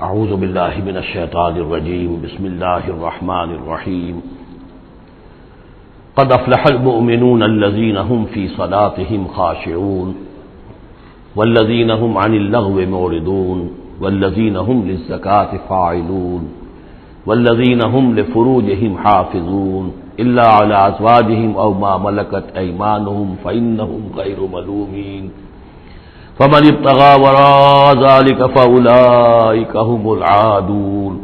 اعوذ باللہ من الشیطان الرجیم بسم اللہ الرحمن الرحیم قد افلح المؤمنون الذین هم فی صلاتهم خاشعون والذین هم عن اللغو معرضون والذین هم للزکاة فاعلون والذین هم لفروجهم حافظون الا علی ازواجهم او ما ملکت ایمانهم فإنهم غیر ملومین فمن ابتغى وراء ذلك فأولئك هم العادون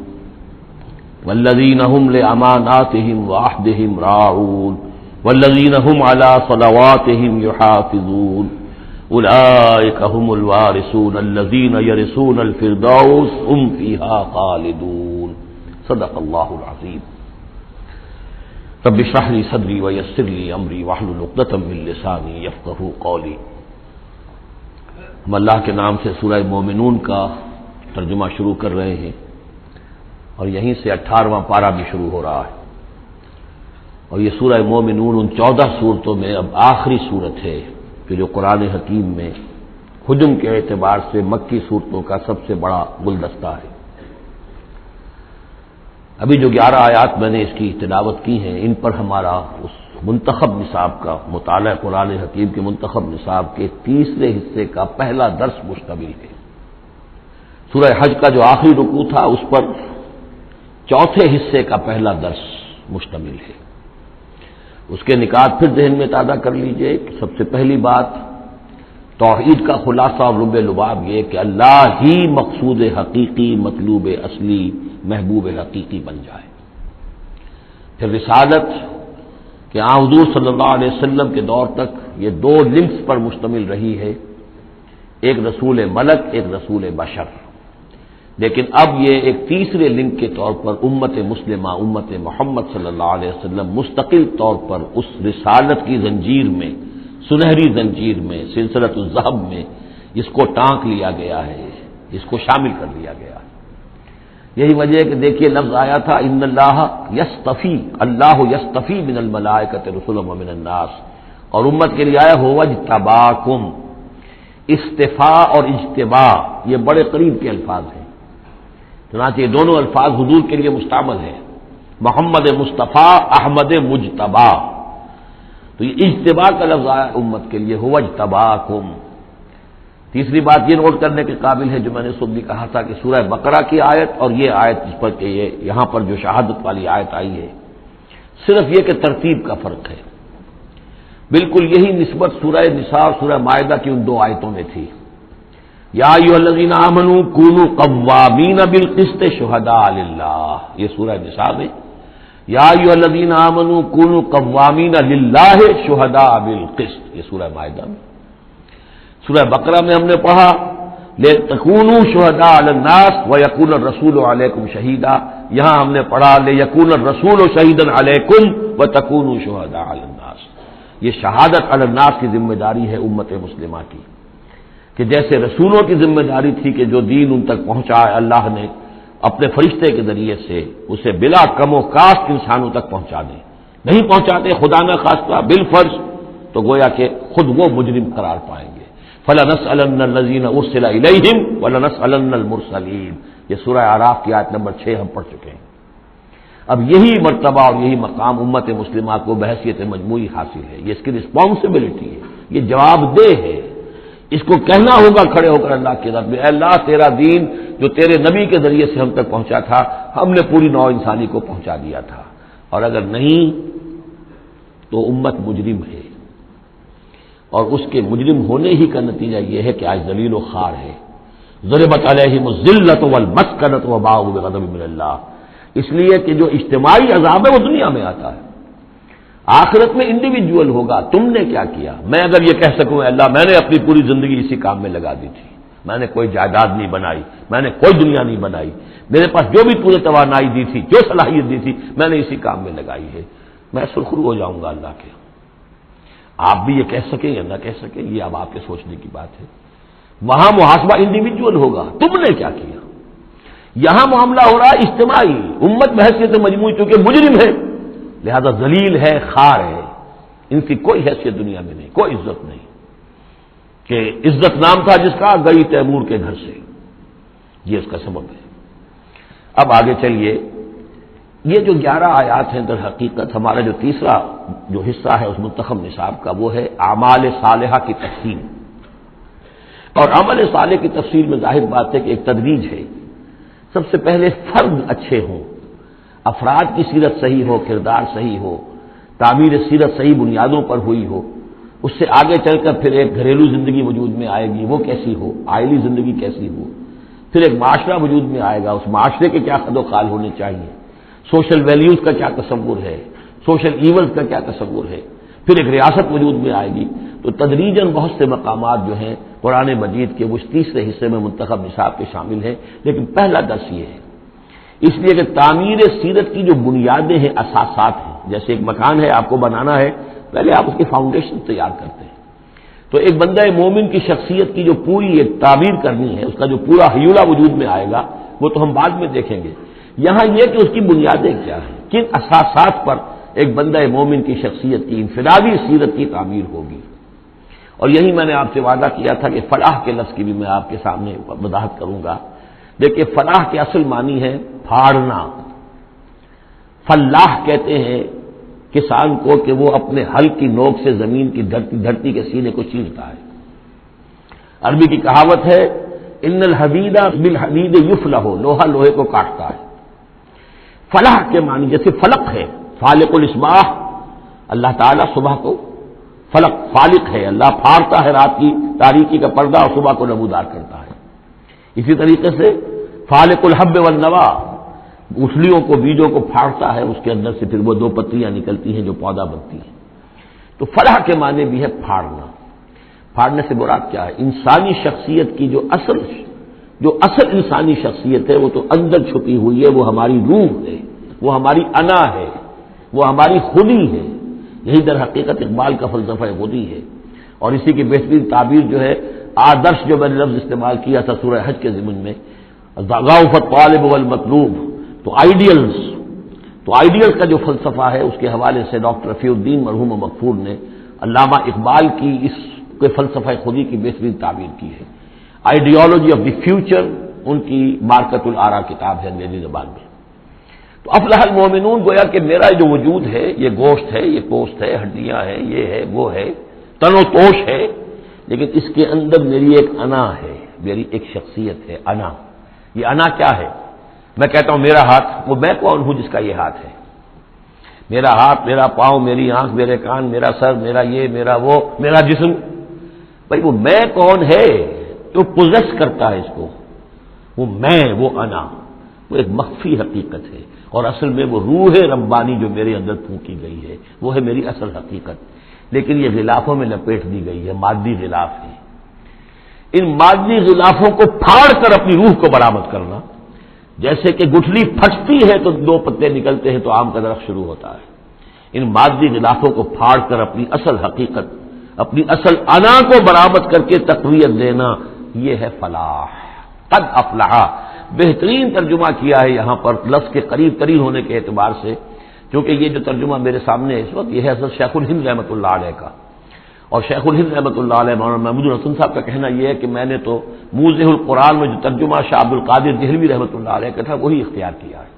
والذين هم لأماناتهم وعهدهم راعون والذين هم على صلواتهم يحافظون أولئك هم الوارثون الذين يرثون الفردوس هم فيها خالدون صدق الله العظيم رب اشرح لي صدري ويسر لي أمري واحلل عقدة من لساني يفقهوا قولي. ہم اللہ کے نام سے سورہ مومنون کا ترجمہ شروع کر رہے ہیں اور یہیں سے 18واں پارہ بھی شروع ہو رہا ہے، اور یہ سورہ مومنون ان 14 صورتوں میں اب آخری صورت ہے کہ جو قرآن حکیم میں حجم کے اعتبار سے مکی صورتوں کا سب سے بڑا گلدستہ ہے. ابھی جو 11 آیات میں نے اس کی تلاوت کی ہیں، ان پر ہمارا اس منتخب نصاب کا مطالعہ قرآن حکیم کے منتخب نصاب کے تیسرے حصے کا پہلا درس مشتمل ہے. سورہ حج کا جو آخری رکوع تھا اس پر چوتھے حصے کا پہلا درس مشتمل ہے. اس کے نکات پھر ذہن میں تازہ کر لیجئے کہ سب سے پہلی بات توحید کا خلاصہ اور لب لباب یہ کہ اللہ ہی مقصود حقیقی، مطلوب اصلی، محبوب حقیقی بن جائے. پھر رسالت کہ حضور صلی اللہ علیہ وسلم کے دور تک یہ 2 لنکس پر مشتمل رہی ہے، ایک رسول ملک، ایک رسول بشر. لیکن اب یہ ایک تیسرے لنک کے طور پر امت مسلمہ، امت محمد صلی اللہ علیہ وسلم مستقل طور پر اس رسالت کی زنجیر میں، سنہری زنجیر میں، سلسلۃ الذہب میں اس کو ٹانک لیا گیا ہے، اس کو شامل کر لیا گیا ہے. یہی وجہ ہے کہ دیکھیے لفظ آیا تھا ان اللہ یصطفی، اللہ یصطفی من الملائکۃ رسلا ومن الناس، اور امت کے لیے آیا هو اجتباکم. استفاء اور اجتباء یہ بڑے قریب کے الفاظ ہیں، چنانچہ یہ دونوں الفاظ حضور کے لیے مستعمل ہیں، محمد مصطفیٰ، احمد مجتبی. تو یہ اجتباء کا لفظ آیا امت کے لیے هو اجتباکم. تیسری بات یہ نوٹ کرنے کے قابل ہے جو میں نے صبح بھی کہا تھا کہ سورہ بقرہ کی آیت اور یہ آیت جس پر کہ یہ یہاں پر جو شہادت والی آیت آئی ہے، صرف یہ کہ ترتیب کا فرق ہے. بالکل یہی نسبت سورہ نساء اور سورہ مائدہ کی ان 2 آیتوں میں تھی. یا ایھا الذین آمنوا کونوا قوامین بالقسط شہداء للہ، یہ سورہ نساء میں. یا ایھا الذین آمنوا کونوا قوامین للہ شہداء بالقسط، یہ سورہ مائدہ میں. سورہ بقرہ میں ہم نے پڑھا لِتَكُونُوا شُهَدَاءَ عَلَى النَّاسِ وَيَكُونَ الرَّسُولُ عَلَيْكُمْ شَهِيدًا. یہاں ہم نے پڑھا لِيَكُونَ الرَّسُولُ شَهِيدًا عَلَيْكُمْ وَتَكُونُوا شُهَدَاءَ عَلَى النَّاسِ. یہ شہادت علی الناس کی ذمہ داری ہے امت مسلمہ کی، کہ جیسے رسولوں کی ذمہ داری تھی کہ جو دین ان تک پہنچائے اللہ نے اپنے فرشتے کے ذریعے سے اسے بلا کم و کاست انسانوں تک پہنچا دیں. نہیں پہنچاتے خدا نہ خواستہ بالفرض تو گویا کہ خود وہ مجرم قرار پائیں گے. فَلَنَسْأَلَنَّ الَّذِينَ أُرْسِلَ إِلَيْهِمْ وَلَنَسْأَلَنَّ الْمُرْسَلِينَ. یہ سورہ اعراف کی آیت نمبر 6 ہم پڑھ چکے ہیں. اب یہی مرتبہ اور یہی مقام امت مسلمہ کو بحیثیت مجموعی حاصل ہے. یہ اس کی رسپانسبلٹی ہے، یہ جواب دہ ہے. اس کو کہنا ہوگا کھڑے ہو کر اللہ کی عدالت میں، اے اللہ تیرا دین جو تیرے نبی کے ذریعے سے ہم تک پہنچا تھا ہم نے پوری نوع انسانی کو پہنچا دیا تھا، اور اگر نہیں تو امت مجرم ہے. اور اس کے مجرم ہونے ہی کا نتیجہ یہ ہے کہ آج ذلیل و خوار ہے. ضربت علیہم الذلۃ والمسکنۃ وباءوا بغضب من اللہ. اس لیے کہ جو اجتماعی عذاب ہے وہ دنیا میں آتا ہے، آخرت میں انڈیویجول ہوگا. تم نے کیا کیا؟ میں اگر یہ کہہ سکوں اللہ میں نے اپنی پوری زندگی اسی کام میں لگا دی تھی، میں نے کوئی جائیداد نہیں بنائی، میں نے کوئی دنیا نہیں بنائی، میرے پاس جو بھی پورے توانائی دی تھی، جو صلاحیت دی تھی میں نے اسی کام میں لگائی ہے، میں سرخرو ہو جاؤں گا اللہ کے. آپ بھی یہ کہہ سکیں یا نہ کہہ سکیں یہ اب آپ کے سوچنے کی بات ہے. وہاں محاسبہ انڈیویجول ہوگا، تم نے کیا کیا. یہاں معاملہ ہو رہا ہے اجتماعی. امت بحیثیت مجموعی چونکہ مجرم ہے لہذا ذلیل ہے، خوار ہے، ان کی کوئی حیثیت دنیا میں نہیں، کوئی عزت نہیں. کہ عزت نام تھا جس کا گئی تیمور کے گھر سے، یہ اس کا سبب ہے. اب آگے چلیے، یہ جو 11 آیات ہیں در حقیقت ہمارا جو تیسرا جو حصہ ہے اس منتخب نصاب کا، وہ ہے اعمال صالحہ کی تفصیل. اور عمل صالح کی تفصیل میں ظاہر بات ہے کہ ایک تدریج ہے. سب سے پہلے فرد اچھے ہوں، افراد کی سیرت صحیح ہو، کردار صحیح ہو، تعمیر سیرت صحیح بنیادوں پر ہوئی ہو. اس سے آگے چل کر پھر ایک گھریلو زندگی وجود میں آئے گی، وہ کیسی ہو، عائلی زندگی کیسی ہو. پھر ایک معاشرہ وجود میں آئے گا، اس معاشرے کے کیا خد و خال ہونے چاہیے، سوشل ویلیوز کا کیا تصور ہے، سوشل ایونٹس کا کیا تصور ہے. پھر ایک ریاست وجود میں آئے گی. تو تدریجاً بہت سے مقامات جو ہیں قرآن مجید کے وہ اس تیسرے حصے میں منتخب نصاب کے شامل ہیں. لیکن پہلا درس یہ ہے، اس لیے کہ تعمیر سیرت کی جو بنیادیں ہیں، اساسات ہیں. جیسے ایک مکان ہے، آپ کو بنانا ہے، پہلے آپ اس کی فاؤنڈیشن تیار کرتے ہیں. تو ایک بندہ مومن کی شخصیت کی جو پوری ایک تعمیر کرنی ہے، اس کا جو پورا حیولہ وجود میں آئے گا، وہ تو ہم بعد میں دیکھیں گے. یہاں یہ کہ اس کی بنیادیں کیا ہیں، کن اساسات پر ایک بندہ مومن کی شخصیت کی انفرادی سیرت کی تعمیر ہوگی. اور یہی میں نے آپ سے وعدہ کیا تھا کہ فلاح کے لفظ کی بھی میں آپ کے سامنے وضاحت کروں گا. دیکھیے، فلاح کے اصل معنی ہے پھاڑنا. فلاح کہتے ہیں کسان کو کہ وہ اپنے ہل کی نوک سے زمین کی دھرتی کے سینے کو چیرتا ہے. عربی کی کہاوت ہے ان الحدید بالحدید یفلح، لوہا لوہے کو کاٹتا ہے. فلاح کے معنی جیسے فلق ہے، فالق الاصباح، اللہ تعالیٰ صبح کو فلق فالق ہے، اللہ پھاڑتا ہے رات کی تاریکی کا پردہ اور صبح کو نمودار کرتا ہے. اسی طریقے سے فالق الحب والنوا، گٹھلیوں کو، بیجوں کو پھاڑتا ہے، اس کے اندر سے پھر وہ 2 پتیاں نکلتی ہیں جو پودا بنتی ہیں. تو فلاح کے معنی بھی ہے پھاڑنا. پھاڑنے سے مراد کیا ہے؟ انسانی شخصیت کی جو اصل انسانی شخصیت ہے وہ تو اندر چھپی ہوئی ہے، وہ ہماری روح ہے، وہ ہماری انا ہے، وہ ہماری خودی ہے. یہی در حقیقت اقبال کا فلسفہ خودی ہے. اور اسی کی بہترین تعبیر جو ہے آدرش، جو میں نے لفظ استعمال کیا تھا سورہ حج کے ضمن میں، ضعف الطالب والمطلوب. تو آئیڈیلز کا جو فلسفہ ہے اس کے حوالے سے ڈاکٹر رفیع الدین مرحوم و مغفور نے علامہ اقبال کی اس کے فلسفہ خودی کی بہترین تعبیر کی ہے. آئیڈیالوجی آف دی فیوچر ان کی مارکت الآرا کتاب ہے انگریزی زبان میں. تو افلح المومنون، گویا کہ میرا جو وجود ہے، یہ گوشت ہے، یہ پوست ہے، ہڈیاں ہیں، یہ ہے، وہ ہے، تن و توش ہے، لیکن اس کے اندر میری ایک انا ہے، میری ایک شخصیت ہے، انا. یہ انا کیا ہے؟ میں کہتا ہوں میرا ہاتھ، وہ میں کون ہوں جس کا یہ ہاتھ ہے؟ میرا ہاتھ، میرا پاؤں، میری آنکھ، میرے کان، میرا سر، میرا یہ، میرا وہ، میرا جسم. بھائی وہ میں کون ہے جو پوزیس کرتا ہے اس کو؟ وہ میں، وہ انا، وہ ایک مخفی حقیقت ہے. اور اصل میں وہ روح ربانی جو میرے اندر پھونکی گئی ہے، وہ ہے میری اصل حقیقت. لیکن یہ غلافوں میں لپیٹ دی گئی ہے، مادی غلاف ہے. ان مادی غلافوں کو پھاڑ کر اپنی روح کو برآمد کرنا، جیسے کہ گٹھلی پھٹتی ہے تو 2 پتے نکلتے ہیں تو آم کا درخت شروع ہوتا ہے. ان مادی غلافوں کو پھاڑ کر اپنی اصل حقیقت، اپنی اصل انا کو برآمد کر کے تقویت دینا، یہ ہے فلاح. قد افلح بہترین ترجمہ کیا ہے یہاں پر لفظ کے قریب ترین ہونے کے اعتبار سے، کیونکہ یہ جو ترجمہ میرے سامنے ہے اس وقت، یہ ہے حضرت شیخ الہند رحمۃ اللہ علیہ کا. اور شیخ الہند رحمۃ اللہ علیہ مولانا محمود الحسن صاحب کا کہنا یہ ہے کہ میں نے تو موضح القرآن میں جو ترجمہ شاہ عبد القادر دہلوی رحمۃ اللہ علیہ کا تھا وہی اختیار کیا ہے.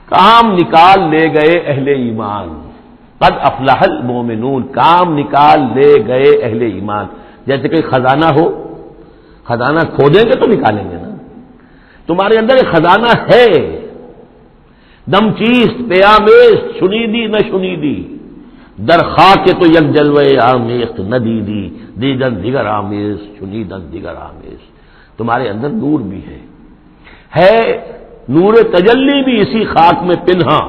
کام نکال لے گئے اہل ایمان، قد افلح المومنون، کام نکال لے گئے اہل ایمان. جیسے کہ خزانہ ہو، خزانہ کھودیں گے تو نکالیں گے نا. تمہارے اندر ایک خزانہ ہے، دم چیست پیامیست، شنیدی نہ شنیدی، در خاک تو یک جلوے آمیخت ندیدی، دیدن دیگر آمیز، شنیدن دیگر آمیز. تمہارے اندر نور بھی ہے نور تجلی بھی اسی خاک میں پنہا،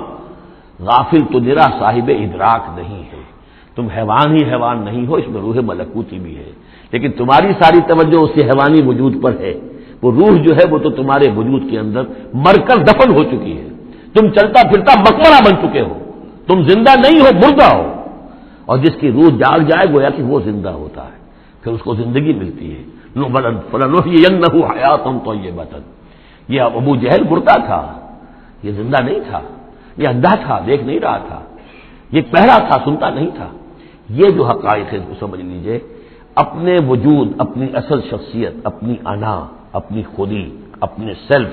غافل تو نرا صاحب ادراک نہیں ہے. تم حیوان ہی حیوان نہیں ہو، اس میں روح ملکوتی بھی ہے، لیکن تمہاری ساری توجہ اسی حیوانی وجود پر ہے. وہ روح جو ہے وہ تو تمہارے وجود کے اندر مر کر دفن ہو چکی ہے. تم چلتا پھرتا مقبرہ بن چکے ہو، تم زندہ نہیں ہو، مردہ ہو. اور جس کی روح جاگ جائے گویا کہ وہ زندہ ہوتا ہے، پھر اس کو زندگی ملتی ہے. فَلَنُحْيِيَنَّهُ حَيَاةً طَيِّبَةً. یہ ابو جہل مردہ تھا، یہ زندہ نہیں تھا، یہ اندھا تھا، دیکھ نہیں رہا تھا، یہ بہرا تھا، سنتا نہیں تھا. یہ جو حقائق ہے اس کو سمجھ لیجئے. اپنے وجود، اپنی اصل شخصیت، اپنی انا، اپنی خودی، اپنے سیلف،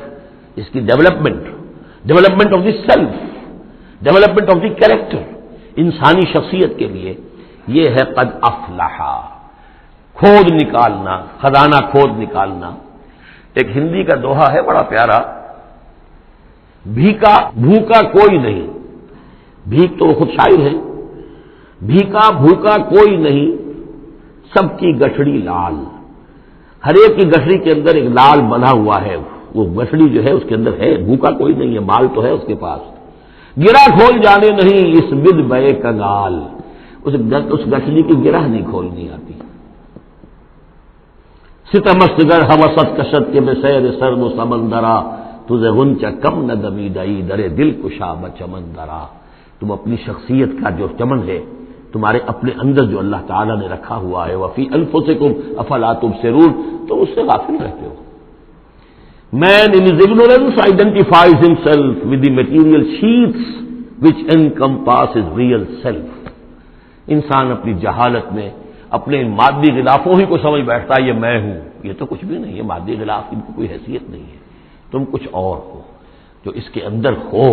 اس کی development of the self, development of the character, انسانی شخصیت کے لیے یہ ہے قد افلح، کھود نکالنا، خزانہ کھود نکالنا۔ ایک ہندی کا دوہا ہے بڑا پیارا، بھیکا بھوکا کوئی نہیں، بھیک تو وہ خود شاعر ہے، بھیکا بھوکا کوئی نہیں، سب کی گٹھڑی لال، ہر ایک کی گٹھڑی کے اندر ایک لال بندھا ہوا ہے، وہ گٹھڑی جو ہے اس کے اندر ہے، بھوکا کوئی نہیں ہے، مال تو ہے اس کے پاس، گرہ کھول جانے نہیں اس بد بے کنگال، اس گٹھڑی کی گرہ نہیں کھولنی آتی۔ ستمست گر حوست کشت کے میں سیر سرد و سمندرا، تجھے غنچہ کم نہ دمی دئی درے دل کشا بچمندرا، تم اپنی شخصیت کا جو چمن ہے تمہارے اپنے اندر جو اللہ تعالیٰ نے رکھا ہوا ہے، وفی انفسکم افلا تبصرون، تو اس سے غافل رہتے ہو۔ Man in his ignorance identifies himself with the material sheaths which encompass his real self۔ انسان اپنی جہالت میں اپنے مادی غلافوں ہی کو سمجھ بیٹھتا ہے یہ میں ہوں، یہ تو کچھ بھی نہیں ہے، مادی غلاف کی کوئی حیثیت نہیں ہے، تم کچھ اور ہو جو اس کے اندر ہو،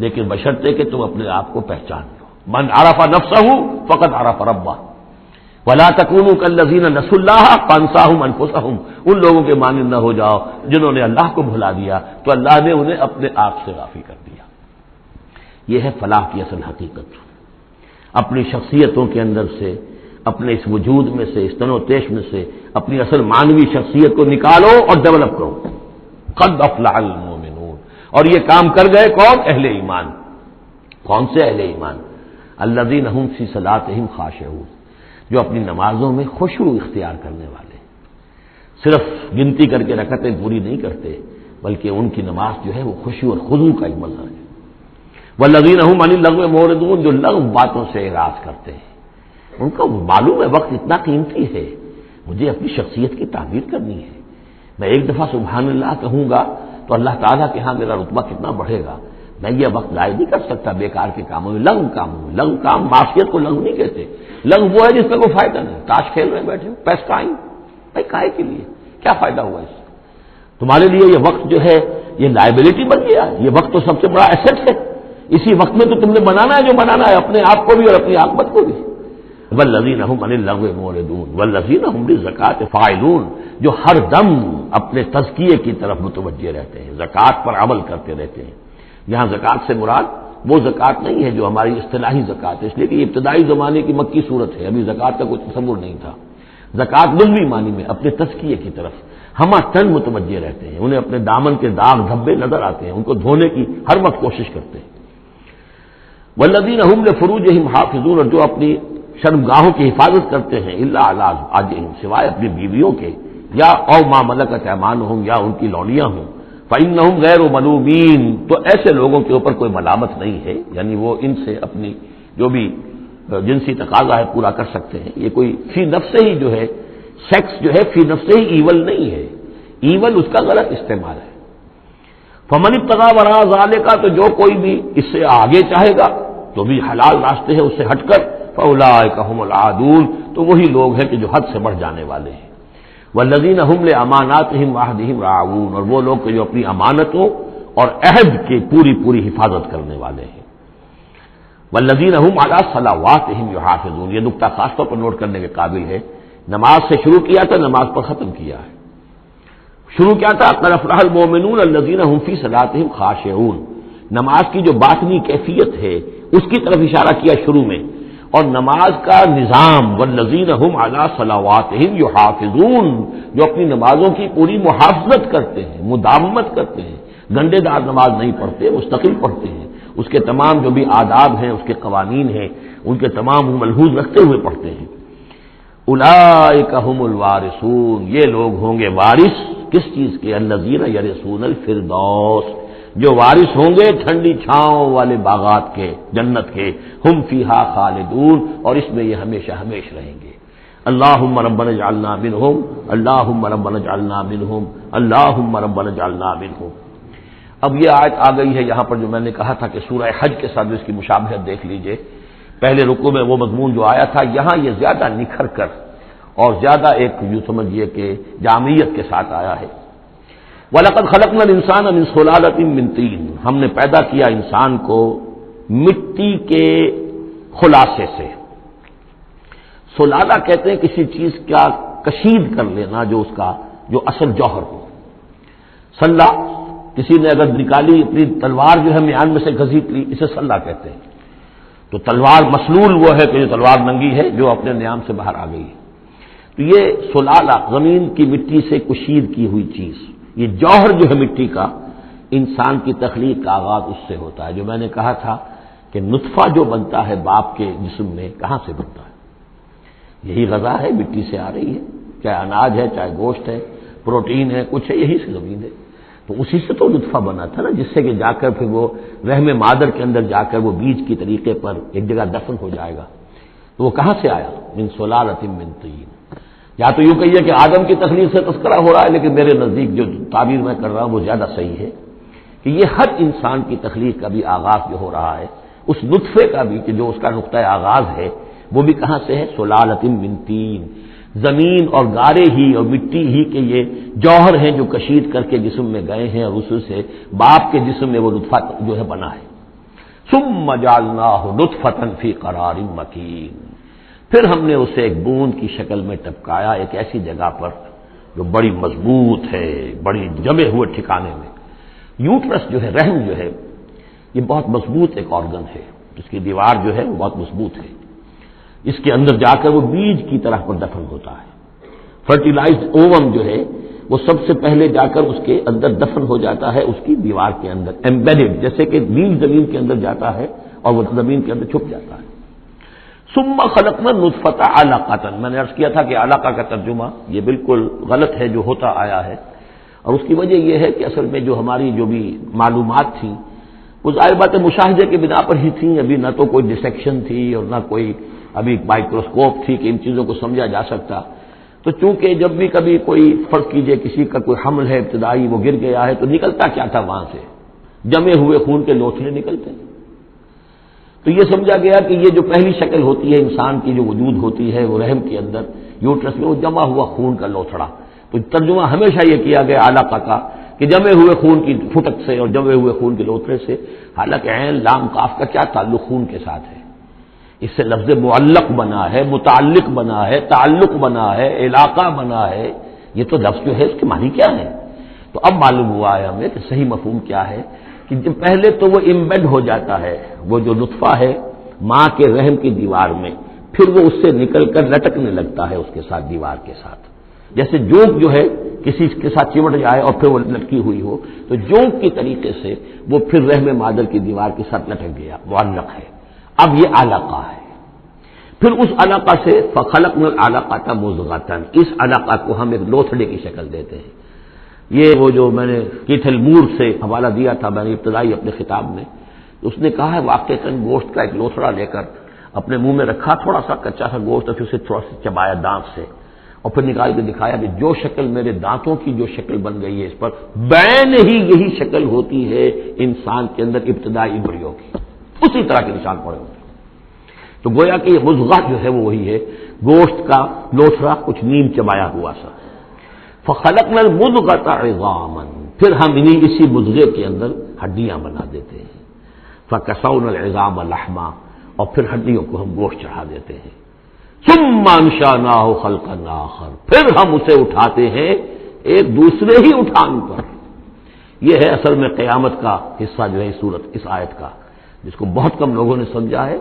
لیکن بشرطے کہ تم اپنے آپ کو پہچان لو۔ من عرف نفسہ فقد عرف ربہ ولا تکونوا کالذین نسوا اللہ فانساہم انفسہم، ان لوگوں کے مانند نہ ہو جاؤ جنہوں نے اللہ کو بھلا دیا تو اللہ نے انہیں اپنے آپ سے غافل کر دیا۔ یہ ہے فلاح کی اصل حقیقت، اپنی شخصیتوں کے اندر سے، اپنے اس وجود میں سے، اس تن و تیش میں سے اپنی اصل مانوی شخصیت کو نکالو اور ڈیولپ کرو۔ قد افلح المؤمنون، اور یہ کام کر گئے کون؟ اہل ایمان۔ کون سے اہل ایمان؟ الذین هم فی صلاتہم خاشعون، جو اپنی نمازوں میں خشوع اختیار کرنے والے، صرف گنتی کر کے رکعتیں پوری نہیں کرتے بلکہ ان کی نماز جو ہے وہ خشوع اور خضوع کا ایک مظہر ہے۔ والذین هم عن اللغو معرضون، جو لغو باتوں سے اعراض کرتے ہیں، ان کو معلوم ہے وقت اتنا قیمتی ہے، مجھے اپنی شخصیت کی تعمیر کرنی ہے، میں ایک دفعہ سبحان اللہ کہوں گا تو اللہ تعالیٰ کے ہاں میرا رتبہ کتنا بڑھے گا، میں یہ وقت ضائع نہیں کر سکتا بیکار کے کاموں میں، لغو کاموں میں۔ لغو کام معصیت کو لغو نہیں کہتے، لغو وہ ہے جس میں کوئی فائدہ نہیں، تاش کھیل رہے بیٹھے پیس کائیں، بھائی کائے کے لیے کیا فائدہ ہوا اس سے؟ تمہارے لیے یہ وقت جو ہے یہ لائبلٹی بن گیا، یہ وقت تو سب سے بڑا ایسٹ ہے، اسی وقت میں تو تم نے بنانا ہے جو بنانا ہے، اپنے آپ کو بھی اور اپنی عاقبت کو بھی۔ والذین هم عن اللغو معرضون والذین هم للزکاۃ فاعلون، جو ہر دم اپنے تزکیے کی طرف متوجہ رہتے ہیں، زکوٰۃ پر عمل کرتے رہتے ہیں۔ یہاں زکوٰۃ سے مراد وہ زکوٰۃ نہیں ہے جو ہماری اصطلاحی زکوٰۃ ہے، اس لیے کہ یہ ابتدائی زمانے کی مکی صورت ہے، ابھی زکوٰۃ کا کوئی تصور نہیں تھا۔ زکوٰۃ لغوی معنی میں اپنے تزکیے کی طرف ہم تن متوجہ رہتے ہیں، انہیں اپنے دامن کے داغ دھبے نظر آتے ہیں، ان کو دھونے کی ہر وقت کوشش کرتے ہیں۔ والذین هم لفروجہم حافظون، اور جو اپنی شرمگاہوں کی حفاظت کرتے ہیں، الا علی ازواجہم، سوائے اپنی بیویوں کے، یا او ما ملکت ایمانہم، یا ان کی لونیاں ہوں، فإنہم غیر ملومین، تو ایسے لوگوں کے اوپر کوئی ملامت نہیں ہے، یعنی وہ ان سے اپنی جو بھی جنسی تقاضا ہے پورا کر سکتے ہیں۔ یہ کوئی فی نفس ہی جو ہے، سیکس جو ہے فی نفس ہی ایول نہیں ہے، ایول اس کا غلط استعمال ہے۔ فمن ابتغى وراء ذلك، تو جو کوئی بھی اس سے آگے چاہے گا تو بھی حلال راستے ہیں اس سے ہٹ کر، فاولئک هم العادون، تو وہی لوگ ہیں کہ جو حد سے بڑھ جانے والے ہیں۔ والذین هم لاماناتهم وعهدهم راعون، اور وہ لوگ کہ جو اپنی امانتوں اور عہد کی پوری پوری حفاظت کرنے والے ہیں۔ والذین هم علی صلواتهم یحافظون، یہ نقطہ خاص طور پر نوٹ کرنے کے قابل ہے، نماز سے شروع کیا تھا، نماز پر ختم کیا ہے۔ شروع کیا تھا قد افلح المؤمنون الذین هم فی صلاتهم خاشعون، نماز کی جو باطنی کیفیت ہے اس کی طرف اشارہ کیا شروع میں، اور نماز کا نظام والذین هم علی صلواتهم یحافظون، جو اپنی نمازوں کی پوری محافظت کرتے ہیں، مداومت کرتے ہیں، گنڈے دار نماز نہیں پڑھتے، مستقل پڑھتے ہیں، اس کے تمام جو بھی آداب ہیں، اس کے قوانین ہیں، ان کے تمام ملحوظ رکھتے ہوئے پڑھتے ہیں۔ اولئک هم الوارثون، یہ لوگ ہوں گے وارث کس چیز کے؟ الذین یرثون الفردوس، جو وارث ہوں گے ٹھنڈی چھاؤں والے باغات کے، جنت کے، ہم فیہا خالدون، اور اس میں یہ ہمیشہ ہمیشہ رہیں گے۔ اللہم ربنا اجعلنا منہم، اللہم ربنا اجعلنا منہم، اللہم ربنا اجعلنا منہم۔ اب یہ آیت آ گئی ہے یہاں پر جو میں نے کہا تھا کہ سورہ حج کے ساتھ اس کی مشابہت دیکھ لیجئے، پہلے رکوع میں وہ مضمون جو آیا تھا، یہاں یہ زیادہ نکھر کر اور زیادہ ایک یوں سمجھیے کہ جامعیت کے ساتھ آیا ہے۔ وَلَقَدْ خَلَقْنَا الْإِنسَانَ مِنْ صُلَالَةٍ مِّن طِينٍ، ہم نے پیدا کیا انسان کو مٹی کے خلاصے سے۔ سلالہ کہتے ہیں کسی چیز کا کشید کر لینا جو اصل جوہر ہو۔ سلہ، کسی نے اگر نکالی اپنی تلوار جو ہے میان میں سے گھسیٹ لی، اسے سلہ کہتے ہیں۔ تو تلوار مسلول وہ ہے کہ جو تلوار ننگی ہے، جو اپنے نیام سے باہر آ گئی ہے۔ تو یہ سلالہ زمین کی مٹی سے کشید کی ہوئی چیز، یہ جوہر جو ہے مٹی کا، انسان کی تخلیق کا آغاز اس سے ہوتا ہے۔ جو میں نے کہا تھا کہ نطفہ جو بنتا ہے باپ کے جسم میں، کہاں سے بنتا ہے؟ یہی غذا ہے، مٹی سے آ رہی ہے، چاہے اناج ہے، چاہے گوشت ہے، پروٹین ہے، کچھ ہے، یہی سے زمین ہے۔ تو اسی سے تو نطفہ بنا تھا نا، جس سے کہ جا کر پھر وہ رحم مادر کے اندر جا کر وہ بیج کی طریقے پر ایک جگہ دفن ہو جائے گا۔ تو وہ کہاں سے آیا؟ من صلالۃ من طین۔ یا تو یوں کہیے کہ آدم کی تخلیق سے تذکرہ ہو رہا ہے، لیکن میرے نزدیک جو تعبیر میں کر رہا ہوں وہ زیادہ صحیح ہے کہ یہ ہر انسان کی تخلیق کا بھی آغاز جو ہو رہا ہے، اس نطفے کا بھی کہ جو اس کا نقطۂ آغاز ہے، وہ بھی کہاں سے ہے؟ صلالۃ من طین۔ زمین اور گارے ہی اور مٹی ہی کے یہ جوہر ہیں جو کشید کر کے جسم میں گئے ہیں، اور اس سے باپ کے جسم میں وہ نطفہ جو ہے بنا ہے۔ ثم جعلناہ نطفۃ فی قرار مکین، پھر ہم نے اسے ایک بوند کی شکل میں ٹپکایا ایک ایسی جگہ پر جو بڑی مضبوط ہے، بڑی جمے ہوئے ٹھکانے میں۔ یوٹرس جو ہے، رحم جو ہے، یہ بہت مضبوط ایک آرگن ہے، اس کی دیوار جو ہے وہ بہت مضبوط ہے۔ اس کے اندر جا کر وہ بیج کی طرح پر دفن ہوتا ہے۔ فرٹیلائزڈ اووم جو ہے وہ سب سے پہلے جا کر اس کے اندر دفن ہو جاتا ہے، اس کی دیوار کے اندر ایمبیڈڈ، جیسے کہ بیج زمین کے اندر جاتا ہے اور وہ زمین کے اندر چھپ جاتا ہے۔ ثم خلقنا النطفۃ علقۃ، میں نے عرض کیا تھا کہ علقہ کا ترجمہ یہ بالکل غلط ہے جو ہوتا آیا ہے، اور اس کی وجہ یہ ہے کہ اصل میں جو ہماری جو بھی معلومات تھیں وہ ظاہر بات ہے مشاہدے کی بنا پر ہی تھیں، ابھی نہ تو کوئی ڈسیکشن تھی اور نہ کوئی ابھی مائکروسکوپ تھی کہ ان چیزوں کو سمجھا جا سکتا۔ تو چونکہ جب بھی کبھی کوئی فرض کیجئے کسی کا کوئی حمل ہے ابتدائی، وہ گر گیا ہے، تو نکلتا کیا تھا وہاں سے؟ جمے ہوئے خون کے لوتھڑے نکلتے ہیں۔ تو یہ سمجھا گیا کہ یہ جو پہلی شکل ہوتی ہے انسان کی جو وجود ہوتی ہے وہ رحم کے اندر یوٹرس میں، وہ جمع ہوا خون کا لوتھڑا۔ تو ترجمہ ہمیشہ یہ کیا گیا علقہ کا کہ جمے ہوئے خون کی پھٹک سے اور جمے ہوئے خون کے لوتھڑے سے، حالانکہ عین لام قاف کا کیا تعلق خون کے ساتھ ہے؟ اس سے لفظ معلق بنا ہے، متعلق بنا ہے، تعلق بنا ہے، علاقہ بنا ہے۔ یہ تو لفظ جو ہے اس کے معنی کیا ہے؟ تو اب معلوم ہوا ہے ہمیں کہ صحیح مفہوم کیا ہے کہ جب پہلے تو وہ امبیڈ ہو جاتا ہے، وہ جو نطفہ ہے ماں کے رحم کی دیوار میں، پھر وہ اس سے نکل کر لٹکنے لگتا ہے اس کے ساتھ، دیوار کے ساتھ، جیسے جونک جو ہے کسی کے ساتھ چمٹ جائے اور پھر وہ لٹکی ہوئی ہو، تو جونک کی طریقے سے وہ پھر رحم مادر کی دیوار کے ساتھ لٹک گیا، معلق ہے۔ اب یہ علقہ ہے۔ پھر اس علقہ سے فخلقنا العلقۃ مضغۃ، اس علقہ کو ہم ایک لوتھڑے کی شکل دیتے ہیں۔ یہ وہ جو میں نے کیتھل مور سے حوالہ دیا تھا میں نے ابتدائی اپنے خطاب میں، اس نے کہا ہے واقعتاً گوشت کا ایک لوتھڑا لے کر اپنے منہ میں رکھا، تھوڑا سا کچا سا گوشت، اور پھر اسے تھوڑا سا چبایا دانت سے، اور پھر نکال کے دکھایا کہ جو شکل میرے دانتوں کی جو شکل بن گئی ہے اس پر بین ہی یہی شکل ہوتی ہے انسان کے اندر ابتدائی ایمبریو کی، اسی طرح کے نشان پڑے ہوتے ہیں۔ تو گویا کہ یہ مضغہ جو ہے وہ وہی ہے، گوشت کا لوتھڑا کچھ نیم چبایا ہوا سا۔ فخلقنا المضغۃ عظاما، پھر ہم اسی مضغے کے اندر ہڈیاں بنا دیتے ہیں۔ فکسونا العظام لحما، اور پھر ہڈیوں کو ہم گوشت چڑھا دیتے ہیں۔ ثم انشأناہ خلقا آخر، پھر ہم اسے اٹھاتے ہیں ایک دوسرے ہی اٹھان پر۔ یہ ہے اصل میں قیامت کا حصہ جو ہے اس آیت کا، جس کو بہت کم لوگوں نے سمجھا ہے۔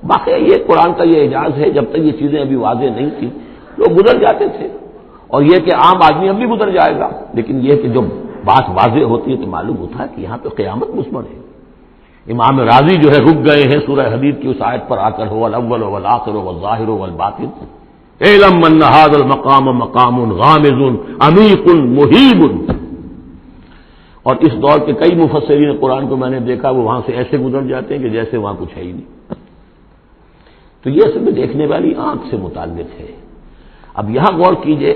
باقی یہ قرآن کا یہ اعجاز ہے، جب تک یہ چیزیں ابھی واضح نہیں تھیں لوگ گزر جاتے تھے، اور یہ کہ عام آدمی اب بھی گزر جائے گا، لیکن یہ کہ جب بات واضح ہوتی ہے تو معلوم ہوتا ہے کہ یہاں پہ قیامت مثبت ہے۔ امام راضی جو ہے رک گئے ہیں سورہ حدید کی اس آیت پر آ کر، هو الاول والآخر والظاہر والباطن اعلم ان هذا المقام مقام غامض عمیق محیب۔ اور اس دور کے کئی مفسرین قرآن کو میں نے دیکھا وہ وہاں سے ایسے گزر جاتے ہیں کہ جیسے وہاں کچھ ہے ہی نہیں۔ تو یہ اصل میں دیکھنے والی آنکھ سے متعلق ہے۔ اب یہاں غور کیجئے،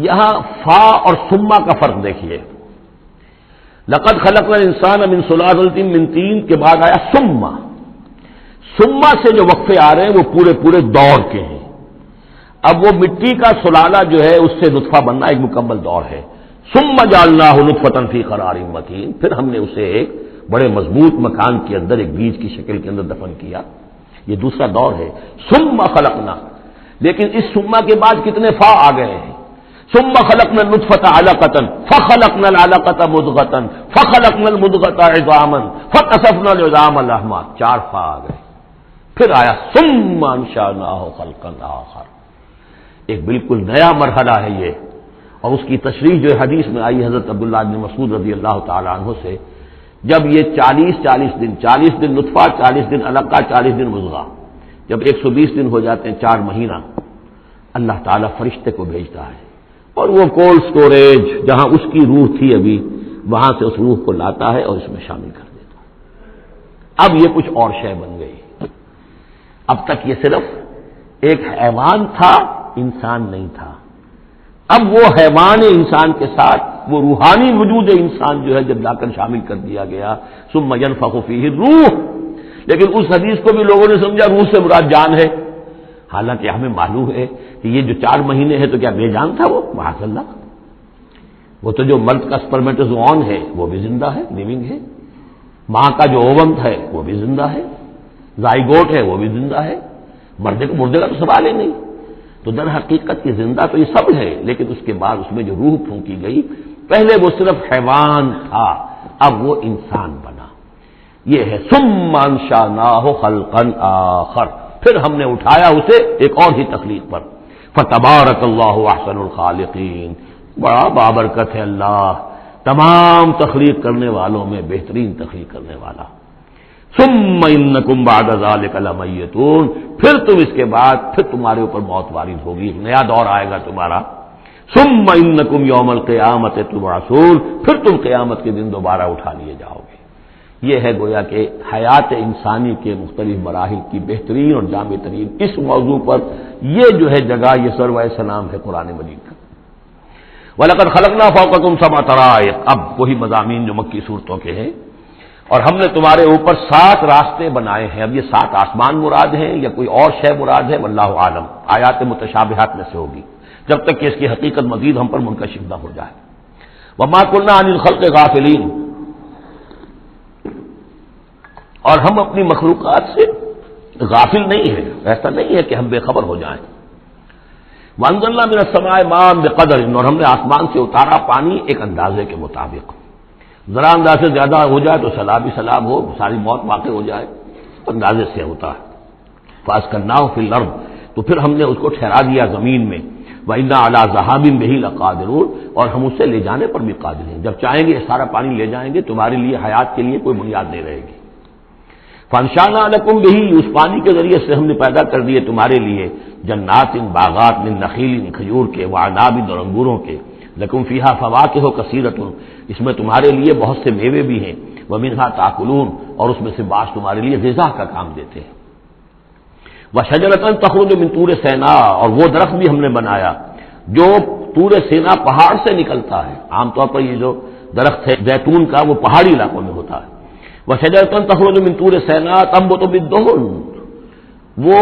یہاں فا اور ثم کا فرق دیکھیے۔ لقد خلقنا الانسان من صلالۃ من طین کے بعد آیا ثم۔ ثم سے جو وقفے آ رہے ہیں وہ پورے پورے دور کے ہیں۔ اب وہ مٹی کا سلالہ جو ہے اس سے نطفہ بننا ایک مکمل دور ہے، ثم جعلناہ نطفۃ فی قرار مکین، پھر ہم نے اسے ایک بڑے مضبوط مکان کے اندر ایک بیج کی شکل کے اندر دفن کیا. یہ دوسرا دور ہے. ثم خلقنا، لیکن اس ثم کے بعد کتنے فا آ گئے ہیں. ثم خلقنا النطفۃ علقۃ فخلقنا العلقۃ مضغۃ فخلقنا المضغۃ عظاما فکسونا العظام لحما، 4 فا آ گئے. پھر آیا ثم انشأناہ خلقا آخر، ایک بالکل نیا مرحلہ ہے یہ. اور اس کی تشریح جو حدیث میں آئی حضرت عبداللہ بن مسعود رضی اللہ تعالی عنہ سے، جب یہ 40 دن نطفہ، 40 دن علقہ، 40 دن مضغہ، جب 120 دن ہو جاتے ہیں، 4 مہینہ، اللہ تعالیٰ فرشتے کو بھیجتا ہے اور وہ کولڈ سٹوریج جہاں اس کی روح تھی ابھی، وہاں سے اس روح کو لاتا ہے اور اس میں شامل کر دیتا ہے. اب یہ کچھ اور شے بن گئی. اب تک یہ صرف ایک حیوان تھا، انسان نہیں تھا. اب وہ حیوان انسان کے ساتھ وہ روحانی وجود انسان جو ہے جب لا کر شامل کر دیا گیا. ثم ينفخ فيه الروح، لیکن اس حدیث کو بھی لوگوں نے سمجھا روح سے مراد جان ہے، حالانکہ ہمیں معلوم ہے کہ یہ جو 4 مہینے ہے تو کیا بے جان تھا وہ؟ معاذ اللہ. وہ تو جو مرد کا سپرمیٹوزوون ہے وہ بھی زندہ ہے، لیونگ ہے. ماں کا جو اووم ہے وہ بھی زندہ ہے، زائگوٹ ہے وہ بھی زندہ ہے. مردے کا تو سوال ہی نہیں. تو در حقیقت یہ زندہ تو یہ سب ہے، لیکن اس کے بعد اس میں جو روح پھونکی گئی، پہلے وہ صرف حیوان تھا، اب وہ انسان بنا. یہ ہے ثم انشأناہ خلقا آخر، پھر ہم نے اٹھایا اسے ایک اور ہی تخلیق پر. فتبارک اللہ احسن الخالقین، بڑا بابرکت ہے اللہ تمام تخلیق کرنے والوں میں بہترین تخلیق کرنے والا. ثم انکم بعد ذلک لمیتون، پھر تم اس کے بعد پھر تمہارے اوپر موت وارد ہوگی، ایک نیا دور آئے گا تمہارا. ثم انکم یوم القیامت تبعثون، پھر تم قیامت کے دن دوبارہ اٹھا لیے جاؤ گے. یہ ہے گویا کہ حیات انسانی کے مختلف مراحل کی بہترین اور جامع ترین اس موضوع پر یہ جو ہے جگہ، یہ سروۂ سلام ہے قرآن مجید کا. وَلَقَدْ خَلَقْنَا فَوْقَكُمْ سَبْعَ طَرَائِقَ، اب وہی مضامین جو مکی صورتوں کے ہیں. اور ہم نے تمہارے اوپر 7 راستے بنائے ہیں. اب یہ 7 آسمان مراد ہیں یا کوئی اور شے مراد ہے، واللہ عالم. آیات متشابہات میں سے ہوگی جب تک کہ اس کی حقیقت مزید ہم پر منکشف نہ ہو جائے. وَمَا كُنَّا عَنِ الْخَلْقِ غَافِلِينَ، اور ہم اپنی مخلوقات سے غافل نہیں ہیں، ایسا نہیں ہے کہ ہم بے خبر ہو جائیں. وَأَنزَلْنَا مِنَ السَّمَاءِ مَاءً بِقَدَرٍ، اور ہم نے آسمان سے اتارا پانی ایک اندازے کے مطابق. ذرا اندازے زیادہ ہو جائے تو سیلاب ہی سیلاب ہو، ساری موت واقع ہو جائے، اندازے سے ہوتا ہے. فَأَسْكَنَّاهُ فِي الْأَرْضِ، تو پھر ہم نے اس کو ٹھہرا دیا زمین میں. وَإِنَّا عَلَىٰ ذَهَابٍ بِهِ لَقَادِرُونَ، اور ہم اسے لے جانے پر بھی قادر ہیں. جب چاہیں گے یہ سارا پانی لے جائیں گے، تمہارے لیے حیات کے لیے کوئی بنیاد نہیں رہے گی. فَأَنشَأْنَا لَكُم بِهِ، اس پانی کے ذریعے سے ہم نے پیدا کر دیے تمہارے لیے جنات، باغات، من نخیل، کھجور کے، وعناب، اور انگوروں کے. لکم فیہا فواکہ کثیرۃ، اس میں تمہارے لیے بہت سے میوے بھی ہیں. ومنہا تاکلون، اور اس میں سے بعض تمہارے لیے غذا کا کام دیتے ہیں. وشجرۃ تخرج من طور سینا، اور وہ درخت بھی ہم نے بنایا جو طور سینا پہاڑ سے نکلتا ہے. عام طور پر یہ جو درخت ہے زیتون کا وہ پہاڑی علاقوں میں ہوتا ہے. وشجرۃ تخرج من طور سینا تنبت بالدہن، وہ